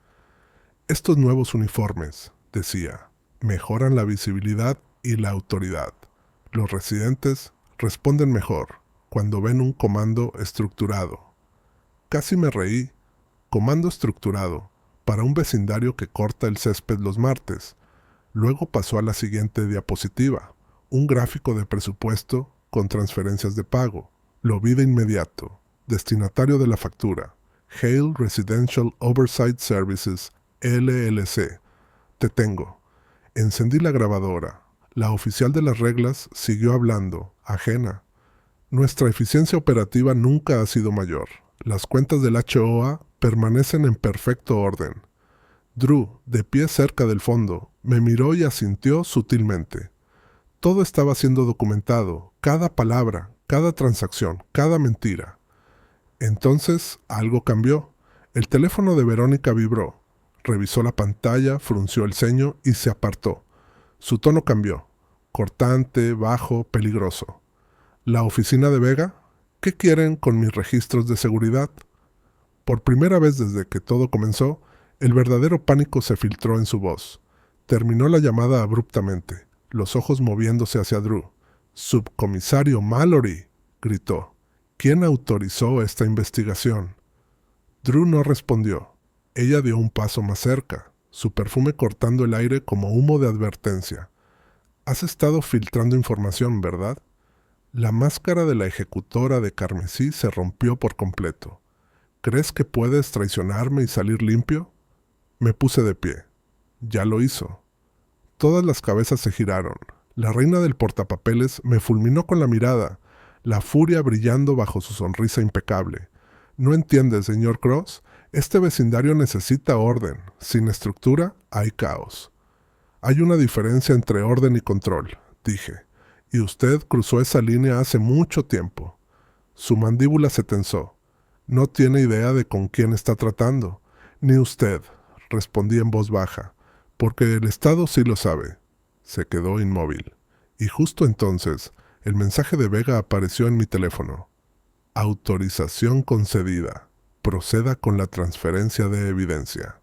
Estos nuevos uniformes, decía, mejoran la visibilidad y la autoridad. Los residentes responden mejor cuando ven un comando estructurado. Casi me reí. Comando estructurado para un vecindario que corta el césped los martes. Luego pasó a la siguiente diapositiva, un gráfico de presupuesto con transferencias de pago. Lo vi de inmediato. Destinatario de la factura, Hale Residential Oversight Services, LLC. Te tengo. Encendí la grabadora. La oficial de las reglas siguió hablando, ajena. Nuestra eficiencia operativa nunca ha sido mayor. Las cuentas del HOA permanecen en perfecto orden. Drew, de pie cerca del fondo, me miró y asintió sutilmente. Todo estaba siendo documentado, cada palabra, cada transacción, cada mentira. Entonces algo cambió. El teléfono de Verónica vibró. Revisó la pantalla, frunció el ceño y se apartó. Su tono cambió. Cortante, bajo, peligroso. ¿La oficina de Vega? ¿Qué quieren con mis registros de seguridad? Por primera vez desde que todo comenzó, el verdadero pánico se filtró en su voz. Terminó la llamada abruptamente. los ojos moviéndose hacia Drew. «Subcomisario Mallory», gritó. «¿Quién autorizó esta investigación?» Drew no respondió. Ella dio un paso más cerca, su perfume cortando el aire como humo de advertencia. «Has estado filtrando información, ¿verdad?» La máscara de la ejecutora de carmesí se rompió por completo. «¿Crees que puedes traicionarme y salir limpio?» Me puse de pie. Ya lo hizo. Todas las cabezas se giraron. La reina del portapapeles me fulminó con la mirada, la furia brillando bajo su sonrisa impecable. «¿No entiendes, señor Cross? Este vecindario necesita orden. Sin estructura, hay caos». «Hay una diferencia entre orden y control», dije. «Y usted cruzó esa línea hace mucho tiempo». Su mandíbula se tensó. «No tiene idea de con quién está tratando». «Ni usted», respondí en voz baja, «porque el Estado sí lo sabe». Se quedó inmóvil. Y justo entonces, el mensaje de Vega apareció en mi teléfono. «Autorización concedida. Proceda con la transferencia de evidencia».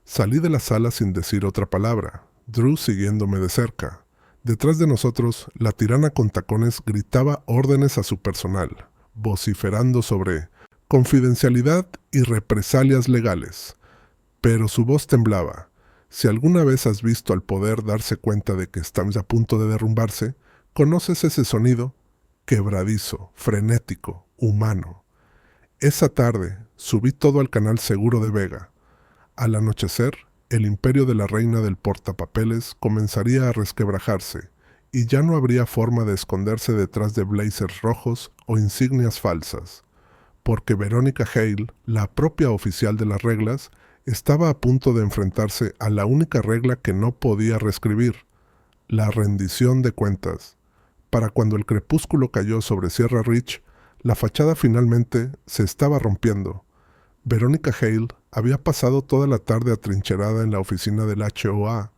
Salí de la sala sin decir otra palabra, Drew siguiéndome de cerca. Detrás de nosotros, la tirana con tacones gritaba órdenes a su personal, vociferando sobre confidencialidad y represalias legales. Pero su voz temblaba. Si alguna vez has visto al poder darse cuenta de que estamos a punto de derrumbarse, ¿conoces ese sonido? Quebradizo, frenético, humano. Esa tarde subí todo al canal seguro de Vega. Al anochecer, el imperio de la reina del portapapeles comenzaría a resquebrajarse, y ya no habría forma de esconderse detrás de blazers rojos o insignias falsas, porque Verónica Hale, la propia oficial de las reglas, estaba a punto de enfrentarse a la única regla que no podía reescribir, la rendición de cuentas. Para cuando el crepúsculo cayó sobre Sierra Ridge, la fachada finalmente se estaba rompiendo. Verónica Hale había pasado toda la tarde atrincherada en la oficina del HOA,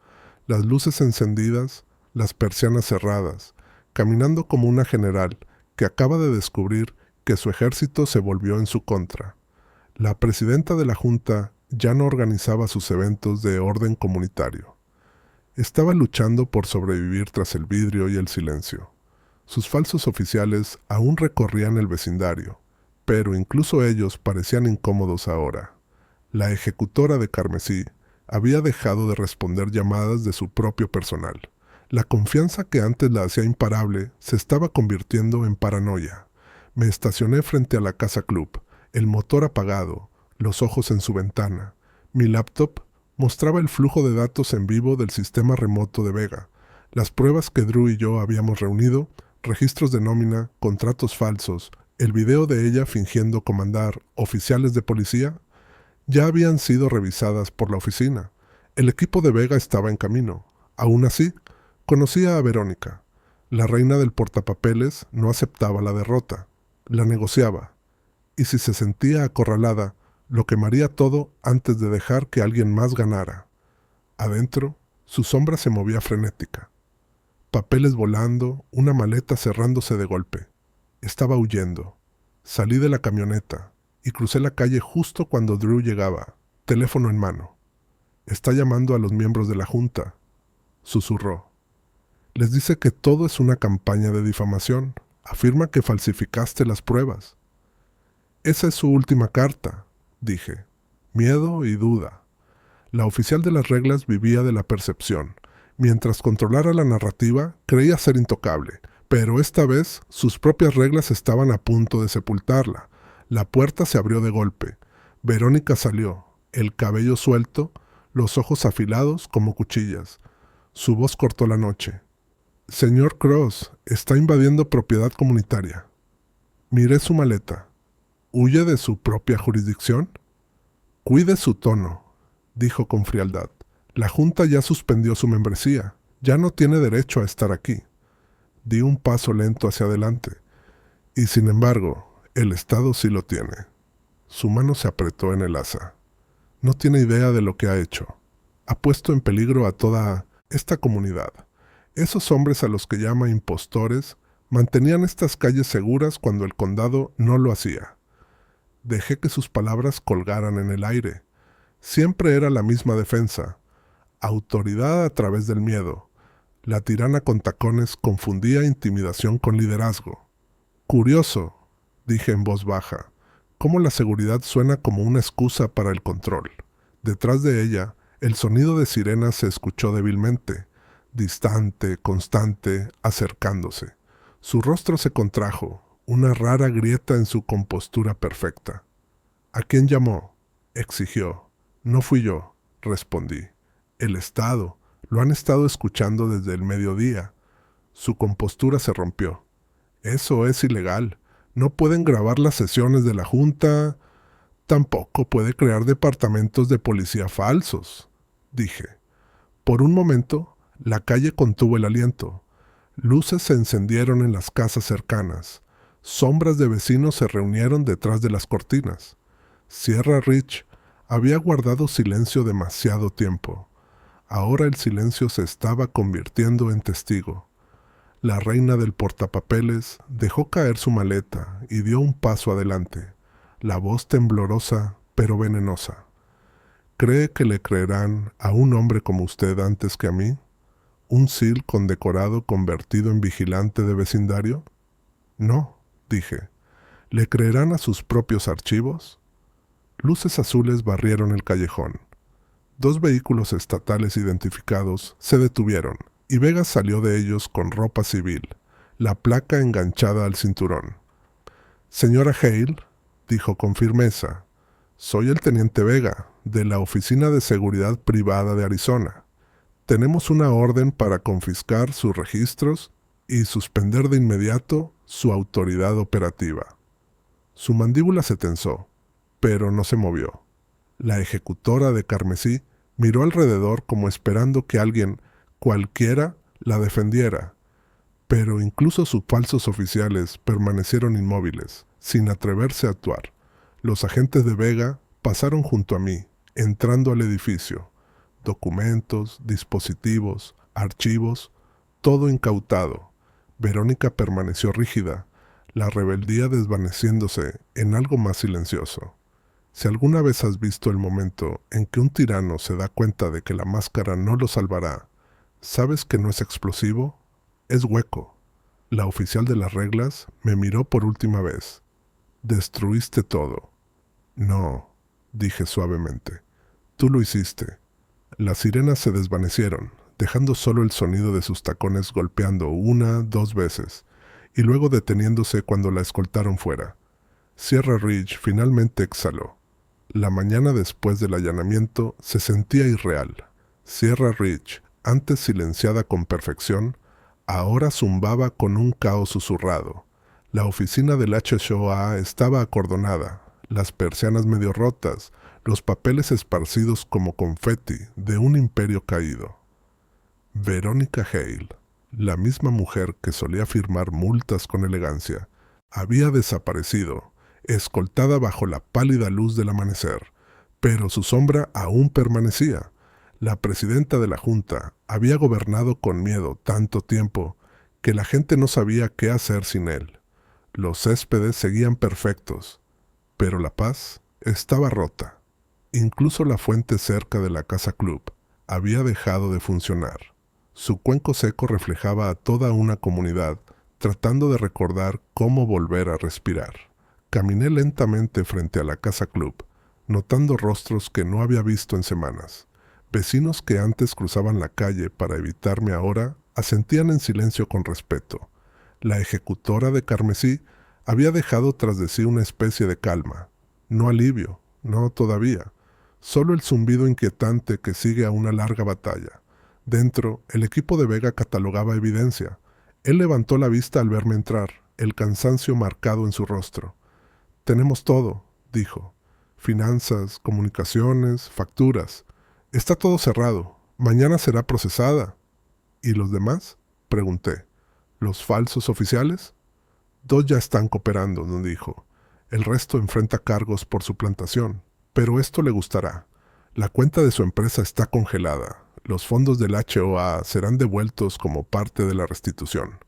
las luces encendidas, las persianas cerradas, caminando como una general que acaba de descubrir que su ejército se volvió en su contra. La presidenta de la Junta ya no organizaba sus eventos de orden comunitario. Estaba luchando por sobrevivir tras el vidrio y el silencio. Sus falsos oficiales aún recorrían el vecindario, pero incluso ellos parecían incómodos ahora. La ejecutora de carmesí había dejado de responder llamadas de su propio personal. La confianza que antes la hacía imparable se estaba convirtiendo en paranoia. Me estacioné frente a la casa club, el motor apagado, los ojos en su ventana. Mi laptop mostraba el flujo de datos en vivo del sistema remoto de Vega, las pruebas que Drew y yo habíamos reunido, registros de nómina, contratos falsos, el video de ella fingiendo comandar oficiales de policía, ya habían sido revisadas por la oficina. El equipo de Vega estaba en camino. Aún así, conocía a Verónica. La reina del portapapeles no aceptaba la derrota, la negociaba. Y si se sentía acorralada, lo quemaría todo antes de dejar que alguien más ganara. Adentro, su sombra se movía frenética. Papeles volando, una maleta cerrándose de golpe. Estaba huyendo. Salí de la camioneta y crucé la calle justo cuando Drew llegaba, teléfono en mano. «Está llamando a los miembros de la Junta», susurró. «Les dice que todo es una campaña de difamación. Afirma que falsificaste las pruebas». «Esa es su última carta», dije. Miedo y duda. La oficial de las reglas vivía de la percepción. Mientras controlara la narrativa, creía ser intocable, pero esta vez sus propias reglas estaban a punto de sepultarla. La puerta se abrió de golpe. Verónica salió, el cabello suelto, los ojos afilados como cuchillas. Su voz cortó la noche. «Señor Cross, está invadiendo propiedad comunitaria». Miré su maleta. ¿Huye de su propia jurisdicción? «Cuide su tono», dijo con frialdad. «La Junta ya suspendió su membresía. Ya no tiene derecho a estar aquí». Di un paso lento hacia adelante. «Y sin embargo, el Estado sí lo tiene». Su mano se apretó en el asa. «No tiene idea de lo que ha hecho. Ha puesto en peligro a toda esta comunidad. Esos hombres a los que llama impostores mantenían estas calles seguras cuando el condado no lo hacía». Dejé que sus palabras colgaran en el aire. Siempre era la misma defensa. Autoridad a través del miedo. La tirana con tacones confundía intimidación con liderazgo. Curioso, dije en voz baja, cómo la seguridad suena como una excusa para el control. Detrás de ella, el sonido de sirenas se escuchó débilmente, distante, constante, acercándose. Su rostro se contrajo, una rara grieta en su compostura perfecta. ¿A quién llamó?, exigió. No fui yo, respondí. El Estado. Lo han estado escuchando desde el mediodía. Su compostura se rompió. Eso es ilegal. No pueden grabar las sesiones de la Junta. Tampoco puede crear departamentos de policía falsos, dije. Por un momento, la calle contuvo el aliento. Luces se encendieron en las casas cercanas. Sombras de vecinos se reunieron detrás de las cortinas. Sierra Ridge había guardado silencio demasiado tiempo. Ahora el silencio se estaba convirtiendo en testigo. La reina del portapapeles dejó caer su maleta y dio un paso adelante, la voz temblorosa pero venenosa. ¿Cree que le creerán a un hombre como usted antes que a mí? ¿Un SEAL condecorado convertido en vigilante de vecindario? No, dije. ¿Le creerán a sus propios archivos? Luces azules barrieron el callejón. 2 vehículos estatales identificados se detuvieron, y Vega salió de ellos con ropa civil, la placa enganchada al cinturón. «Señora Hale», dijo con firmeza, «soy el teniente Vega, de la Oficina de Seguridad Privada de Arizona. Tenemos una orden para confiscar sus registros y suspender de inmediato su autoridad operativa». Su mandíbula se tensó, pero no se movió. La ejecutora de carmesí miró alrededor como esperando que alguien, cualquiera, la defendiera, pero incluso sus falsos oficiales permanecieron inmóviles, sin atreverse a actuar. Los agentes de Vega pasaron junto a mí, entrando al edificio. Documentos, dispositivos, archivos, todo incautado. Verónica permaneció rígida, la rebeldía desvaneciéndose en algo más silencioso. Si alguna vez has visto el momento en que un tirano se da cuenta de que la máscara no lo salvará, ¿sabes que no es explosivo? Es hueco. La oficial de las reglas me miró por última vez. «Destruiste todo». «No», dije suavemente. «Tú lo hiciste». Las sirenas se desvanecieron, dejando solo el sonido de sus tacones golpeando 1, 2 veces, y luego deteniéndose cuando la escoltaron fuera. Sierra Ridge finalmente exhaló. La mañana después del allanamiento se sentía irreal. Sierra Ridge, antes silenciada con perfección, ahora zumbaba con un caos susurrado. La oficina del HSOA estaba acordonada, las persianas medio rotas, los papeles esparcidos como confeti de un imperio caído. Verónica Hale, la misma mujer que solía firmar multas con elegancia, había desaparecido, escoltada bajo la pálida luz del amanecer, pero su sombra aún permanecía. La presidenta de la Junta había gobernado con miedo tanto tiempo que la gente no sabía qué hacer sin él. Los céspedes seguían perfectos, pero la paz estaba rota. Incluso la fuente cerca de la casa club había dejado de funcionar. Su cuenco seco reflejaba a toda una comunidad tratando de recordar cómo volver a respirar. Caminé lentamente frente a la casa club, notando rostros que no había visto en semanas. Vecinos que antes cruzaban la calle para evitarme ahora asentían en silencio con respeto. La ejecutora de carmesí había dejado tras de sí una especie de calma. No alivio, no todavía. Solo el zumbido inquietante que sigue a una larga batalla. Dentro, el equipo de Vega catalogaba evidencia. Él levantó la vista al verme entrar, el cansancio marcado en su rostro. «Tenemos todo», dijo. «Finanzas, comunicaciones, facturas. Está todo cerrado. Mañana será procesada». «¿Y los demás?», pregunté. «¿Los falsos oficiales?». «2 ya están cooperando», nos dijo. «El resto enfrenta cargos por suplantación. Pero esto le gustará. La cuenta de su empresa está congelada. Los fondos del HOA serán devueltos como parte de la restitución».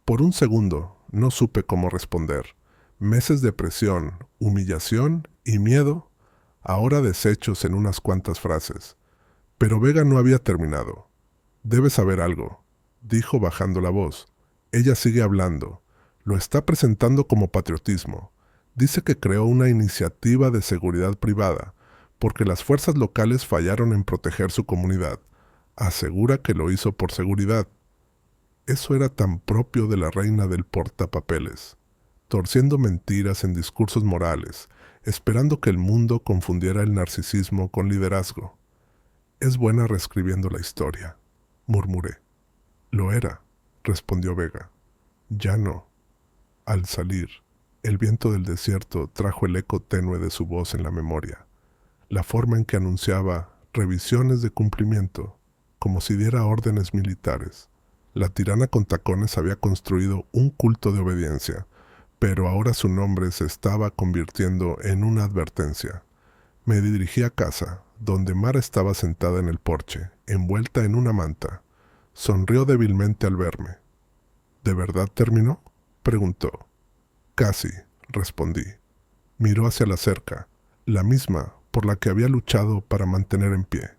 Por un segundo no supe cómo responder. Meses de presión, humillación y miedo, ahora deshechos en unas cuantas frases. Pero Vega no había terminado. «Debe saber algo. dijo bajando la voz. Ella sigue hablando. Lo está presentando como patriotismo. Dice que creó una iniciativa de seguridad privada, porque las fuerzas locales fallaron en proteger su comunidad. Asegura que lo hizo por seguridad. Eso era tan propio de la reina del portapapeles, torciendo mentiras en discursos morales, esperando que el mundo confundiera el narcisismo con liderazgo. Es buena reescribiendo la historia, murmuré. Lo era, respondió Vega. Ya no. Al salir, el viento del desierto trajo el eco tenue de su voz en la memoria, la forma en que anunciaba revisiones de cumplimiento, como si diera órdenes militares. La tirana con tacones había construido un culto de obediencia, pero ahora su nombre se estaba convirtiendo en una advertencia. Me dirigí a casa, donde Mara estaba sentada en el porche, envuelta en una manta. Sonrió débilmente al verme. ¿De verdad terminó?, preguntó. Casi, respondí. Miró hacia la cerca, la misma por la que había luchado para mantener en pie.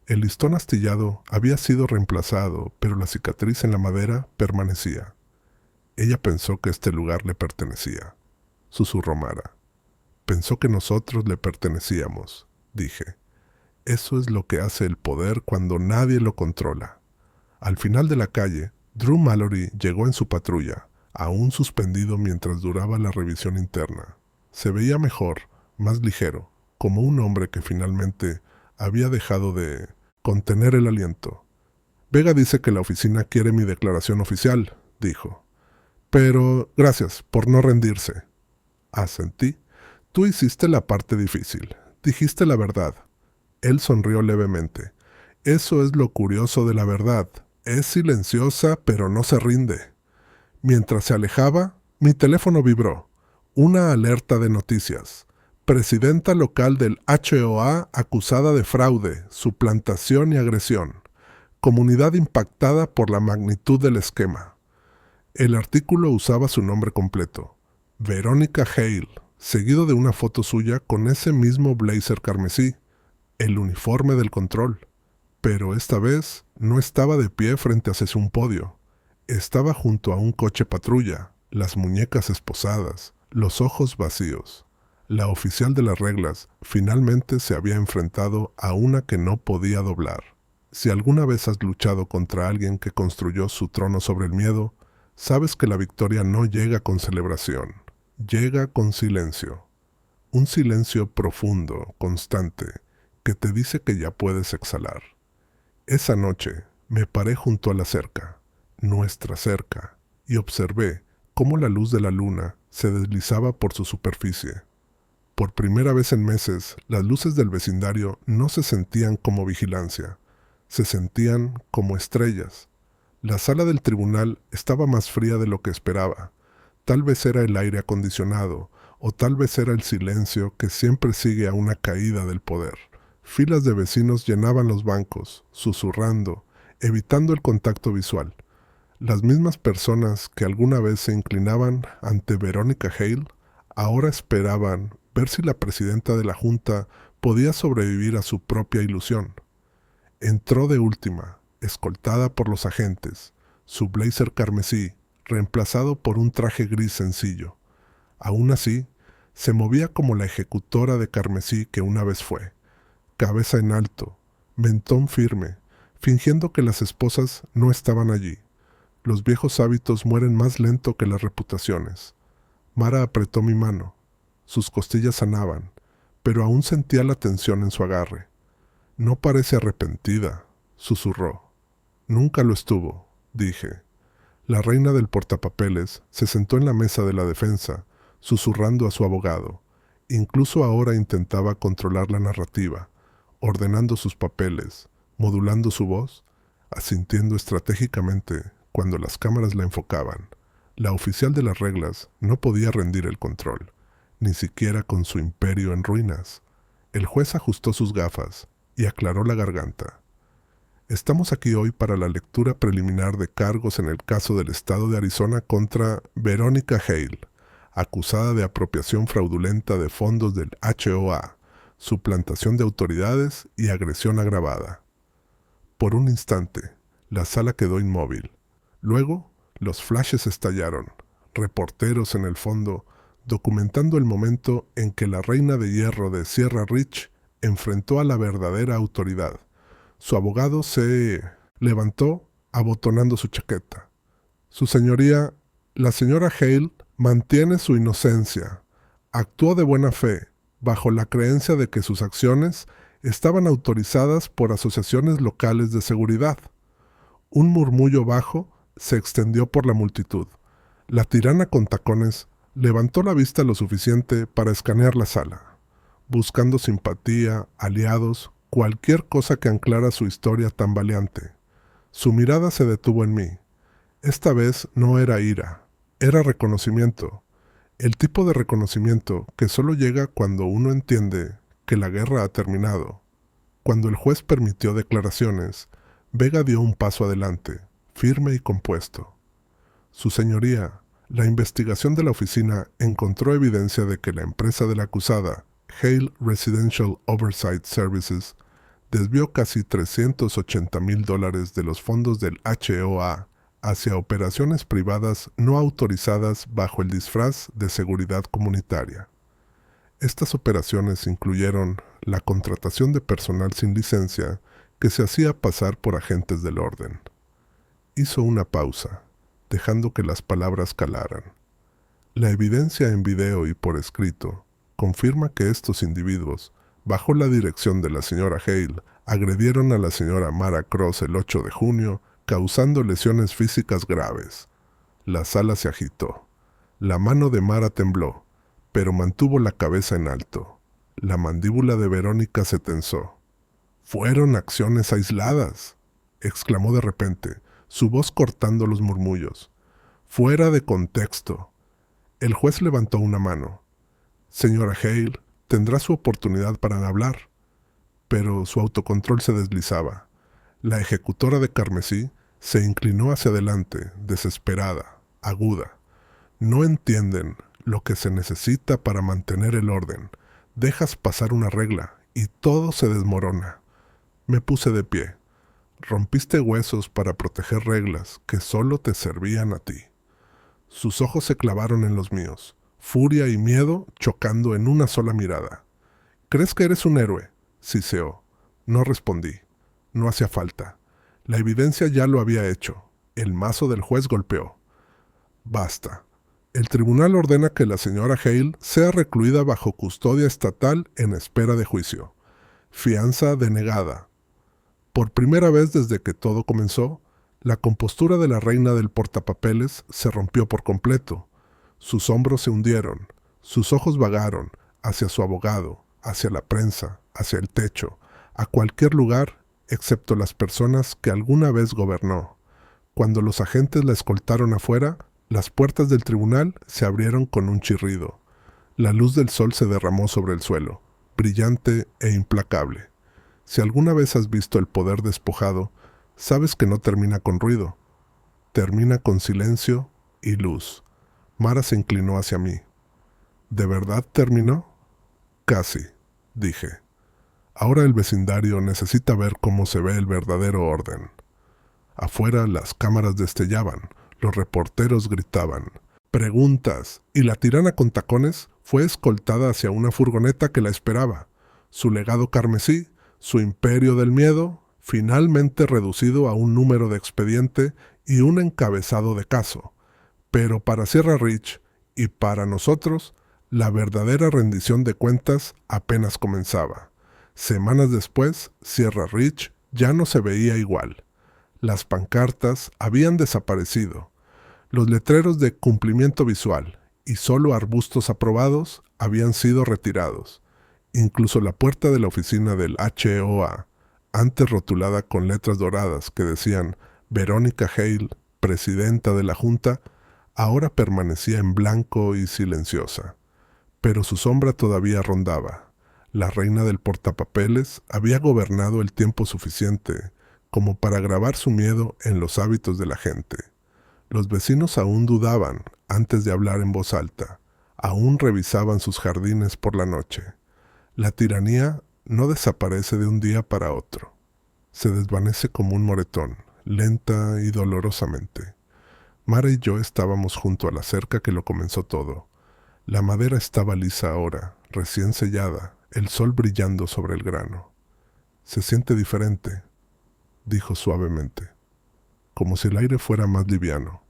El listón astillado había sido reemplazado, pero la cicatriz en la madera permanecía. Ella pensó que este lugar le pertenecía, susurró Mara. Pensó que nosotros le pertenecíamos, dije. Eso es lo que hace el poder cuando nadie lo controla. Al final de la calle, Drew Mallory llegó en su patrulla, aún suspendido mientras duraba la revisión interna. Se veía mejor, más ligero, como un hombre que finalmente había dejado de contener el aliento. Vega dice que la oficina quiere mi declaración oficial, dijo. Pero gracias por no rendirse. Asentí. Tú hiciste la parte difícil. Dijiste la verdad. Él sonrió levemente. Eso es lo curioso de la verdad. Es silenciosa, pero no se rinde. Mientras se alejaba, mi teléfono vibró. Una alerta de noticias. Presidenta local del HOA acusada de fraude, suplantación y agresión. Comunidad impactada por la magnitud del esquema. El artículo usaba su nombre completo. Verónica Hale, seguido de una foto suya con ese mismo blazer carmesí, el uniforme del control. Pero esta vez no estaba de pie frente a un podio. Estaba junto a un coche patrulla, las muñecas esposadas, los ojos vacíos. La oficial de las reglas finalmente se había enfrentado a una que no podía doblar. Si alguna vez has luchado contra alguien que construyó su trono sobre el miedo, sabes que la victoria no llega con celebración, llega con silencio. Un silencio profundo, constante, que te dice que ya puedes exhalar. Esa noche me paré junto a la cerca, nuestra cerca, y observé cómo la luz de la luna se deslizaba por su superficie. Por primera vez en meses, las luces del vecindario no se sentían como vigilancia, se sentían como estrellas. La sala del tribunal estaba más fría de lo que esperaba. Tal vez era el aire acondicionado, o tal vez era el silencio que siempre sigue a una caída del poder. Filas de vecinos llenaban los bancos, susurrando, evitando el contacto visual. Las mismas personas que alguna vez se inclinaban ante Verónica Hale, ahora esperaban ver si la presidenta de la Junta podía sobrevivir a su propia ilusión. Entró de última, escoltada por los agentes, su blazer carmesí, reemplazado por un traje gris sencillo. Aún así, se movía como la ejecutora de carmesí que una vez fue, cabeza en alto, mentón firme, fingiendo que las esposas no estaban allí. Los viejos hábitos mueren más lento que las reputaciones. Mara apretó mi mano. Sus costillas sanaban, pero aún sentía la tensión en su agarre. No parece arrepentida, susurró. Nunca lo estuvo, dije. La reina del portapapeles se sentó en la mesa de la defensa, susurrando a su abogado. Incluso ahora intentaba controlar la narrativa, ordenando sus papeles, modulando su voz, asintiendo estratégicamente cuando las cámaras la enfocaban. La oficial de las reglas no podía rendir el control, ni siquiera con su imperio en ruinas. El juez ajustó sus gafas y aclaró la garganta. Estamos aquí hoy para la lectura preliminar de cargos en el caso del estado de Arizona contra Verónica Hale, acusada de apropiación fraudulenta de fondos del HOA, suplantación de autoridades y agresión agravada. Por un instante, la sala quedó inmóvil. Luego, los flashes estallaron, reporteros en el fondo, documentando el momento en que la reina de hierro de Sierra Ridge enfrentó a la verdadera autoridad. Su abogado se levantó abotonando su chaqueta. Su señoría, la señora Hale, mantiene su inocencia. Actuó de buena fe, bajo la creencia de que sus acciones estaban autorizadas por asociaciones locales de seguridad. Un murmullo bajo se extendió por la multitud. La tirana con tacones levantó la vista lo suficiente para escanear la sala, buscando simpatía, aliados, cualquier cosa que anclara su historia tambaleante. Su mirada se detuvo en mí. Esta vez no era ira, era reconocimiento. El tipo de reconocimiento que solo llega cuando uno entiende que la guerra ha terminado. Cuando el juez permitió declaraciones, Vega dio un paso adelante, firme y compuesto. Su señoría, la investigación de la oficina encontró evidencia de que la empresa de la acusada, Hale Residential Oversight Services, desvió casi $380,000 de los fondos del HOA hacia operaciones privadas no autorizadas bajo el disfraz de seguridad comunitaria. Estas operaciones incluyeron la contratación de personal sin licencia que se hacía pasar por agentes del orden. Hizo una pausa, dejando que las palabras calaran. La evidencia en video y por escrito confirma que estos individuos, bajo la dirección de la señora Hale, agredieron a la señora Mara Cross el 8 de junio, causando lesiones físicas graves. La sala se agitó. La mano de Mara tembló, pero mantuvo la cabeza en alto. La mandíbula de Verónica se tensó. «Fueron acciones aisladas», exclamó de repente, su voz cortando los murmullos. «Fuera de contexto». El juez levantó una mano. «Señora Hale, tendrá su oportunidad para hablar». Pero su autocontrol se deslizaba. La ejecutora de carmesí se inclinó hacia adelante, desesperada, aguda. «No entienden lo que se necesita para mantener el orden. Dejas pasar una regla y todo se desmorona». Me puse de pie. «Rompiste huesos para proteger reglas que solo te servían a ti». Sus ojos se clavaron en los míos, furia y miedo chocando en una sola mirada. «¿Crees que eres un héroe?», siseó. No respondí. No hacía falta. La evidencia ya lo había hecho. El mazo del juez golpeó. «Basta. El tribunal ordena que la señora Hale sea recluida bajo custodia estatal en espera de juicio. Fianza denegada». Por primera vez desde que todo comenzó, la compostura de la reina del portapapeles se rompió por completo. Sus hombros se hundieron, sus ojos vagaron hacia su abogado, hacia la prensa, hacia el techo, a cualquier lugar excepto las personas que alguna vez gobernó. Cuando los agentes la escoltaron afuera, las puertas del tribunal se abrieron con un chirrido. La luz del sol se derramó sobre el suelo, brillante e implacable. Si alguna vez has visto el poder despojado, sabes que no termina con ruido. Termina con silencio y luz. Mara se inclinó hacia mí. ¿De verdad terminó? Casi, dije. Ahora el vecindario necesita ver cómo se ve el verdadero orden. Afuera las cámaras destellaban, los reporteros gritaban. Preguntas, y la tirana con tacones fue escoltada hacia una furgoneta que la esperaba. Su legado carmesí, su imperio del miedo, finalmente reducido a un número de expediente y un encabezado de caso. Pero para Sierra Ridge y para nosotros, la verdadera rendición de cuentas apenas comenzaba. Semanas después, Sierra Ridge ya no se veía igual. Las pancartas habían desaparecido. Los letreros de cumplimiento visual y solo arbustos aprobados habían sido retirados. Incluso la puerta de la oficina del HOA, antes rotulada con letras doradas que decían Verónica Hale, presidenta de la Junta, ahora permanecía en blanco y silenciosa. Pero su sombra todavía rondaba. La reina del portapapeles había gobernado el tiempo suficiente como para grabar su miedo en los hábitos de la gente. Los vecinos aún dudaban antes de hablar en voz alta, aún revisaban sus jardines por la noche. La tiranía no desaparece de un día para otro. Se desvanece como un moretón, lenta y dolorosamente. Mara y yo estábamos junto a la cerca que lo comenzó todo. La madera estaba lisa ahora, recién sellada, el sol brillando sobre el grano. «Se siente diferente», dijo suavemente, como si el aire fuera más liviano.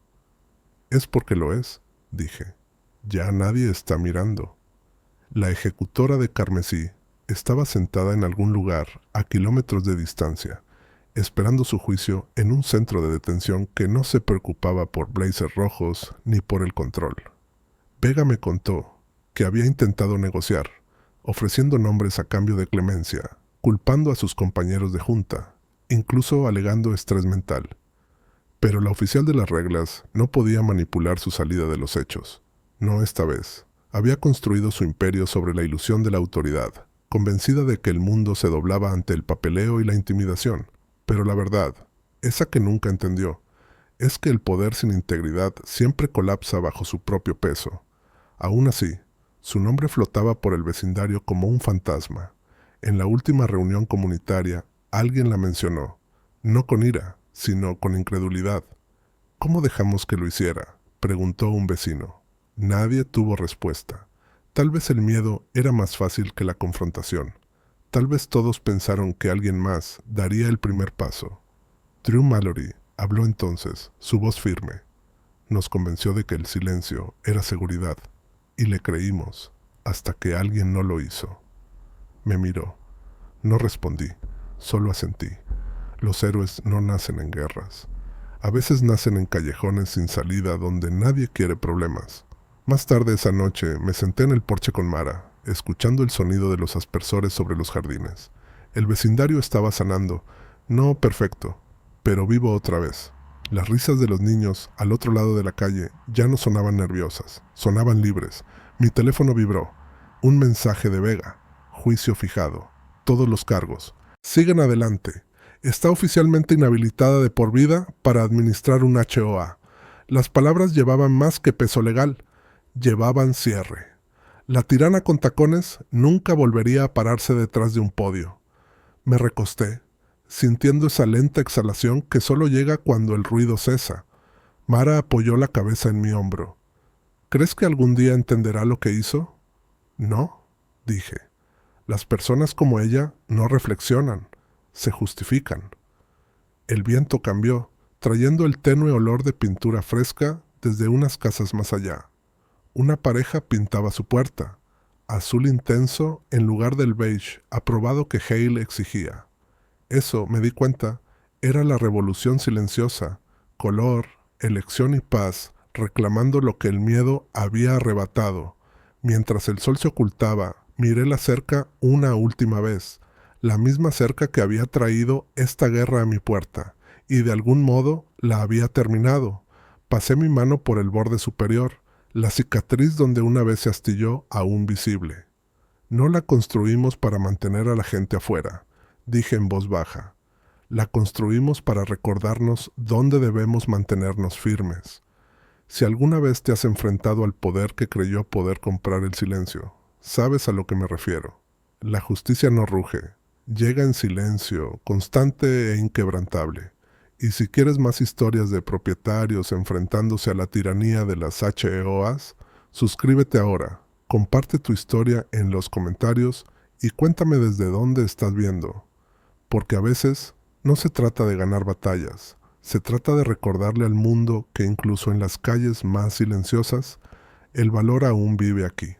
«Es porque lo es», dije. «Ya nadie está mirando». La ejecutora de carmesí estaba sentada en algún lugar a kilómetros de distancia, esperando su juicio en un centro de detención que no se preocupaba por blazers rojos ni por el control. Vega me contó que había intentado negociar, ofreciendo nombres a cambio de clemencia, culpando a sus compañeros de junta, incluso alegando estrés mental. Pero la oficial de las reglas no podía manipular su salida de los hechos. No esta vez. Había construido su imperio sobre la ilusión de la autoridad, convencida de que el mundo se doblaba ante el papeleo y la intimidación. Pero la verdad, esa que nunca entendió, es que el poder sin integridad siempre colapsa bajo su propio peso. Aún así, su nombre flotaba por el vecindario como un fantasma. En la última reunión comunitaria, alguien la mencionó, no con ira, sino con incredulidad. «¿Cómo dejamos que lo hiciera?», preguntó un vecino. Nadie tuvo respuesta. Tal vez el miedo era más fácil que la confrontación. Tal vez todos pensaron que alguien más daría el primer paso. Drew Mallory habló entonces, su voz firme. Nos convenció de que el silencio era seguridad, y le creímos, hasta que alguien no lo hizo. Me miró. No respondí, solo asentí. Los héroes no nacen en guerras. A veces nacen en callejones sin salida donde nadie quiere problemas. Más tarde esa noche me senté en el porche con Mara, escuchando el sonido de los aspersores sobre los jardines. El vecindario estaba sanando, no perfecto, pero vivo otra vez. Las risas de los niños al otro lado de la calle ya no sonaban nerviosas, sonaban libres. Mi teléfono vibró. Un mensaje de Vega. Juicio fijado. Todos los cargos. Sigan adelante. Está oficialmente inhabilitada de por vida para administrar un HOA. Las palabras llevaban más que peso legal. Llevaban cierre. La tirana con tacones nunca volvería a pararse detrás de un podio. Me recosté, sintiendo esa lenta exhalación que solo llega cuando el ruido cesa. Mara apoyó la cabeza en mi hombro. ¿Crees que algún día entenderá lo que hizo? No, dije. Las personas como ella no reflexionan, se justifican. El viento cambió, trayendo el tenue olor de pintura fresca desde unas casas más allá. Una pareja pintaba su puerta, azul intenso en lugar del beige aprobado que Hale exigía. Eso, me di cuenta, era la revolución silenciosa, color, elección y paz, reclamando lo que el miedo había arrebatado. Mientras el sol se ocultaba, miré la cerca una última vez, la misma cerca que había traído esta guerra a mi puerta, y de algún modo la había terminado. Pasé mi mano por el borde superior, la cicatriz donde una vez se astilló aún visible. No la construimos para mantener a la gente afuera, dije en voz baja. La construimos para recordarnos dónde debemos mantenernos firmes. Si alguna vez te has enfrentado al poder que creyó poder comprar el silencio, sabes a lo que me refiero. La justicia no ruge, llega en silencio, constante e inquebrantable. Y si quieres más historias de propietarios enfrentándose a la tiranía de las HOAs, suscríbete ahora, comparte tu historia en los comentarios y cuéntame desde dónde estás viendo. Porque a veces no se trata de ganar batallas, se trata de recordarle al mundo que incluso en las calles más silenciosas, el valor aún vive aquí.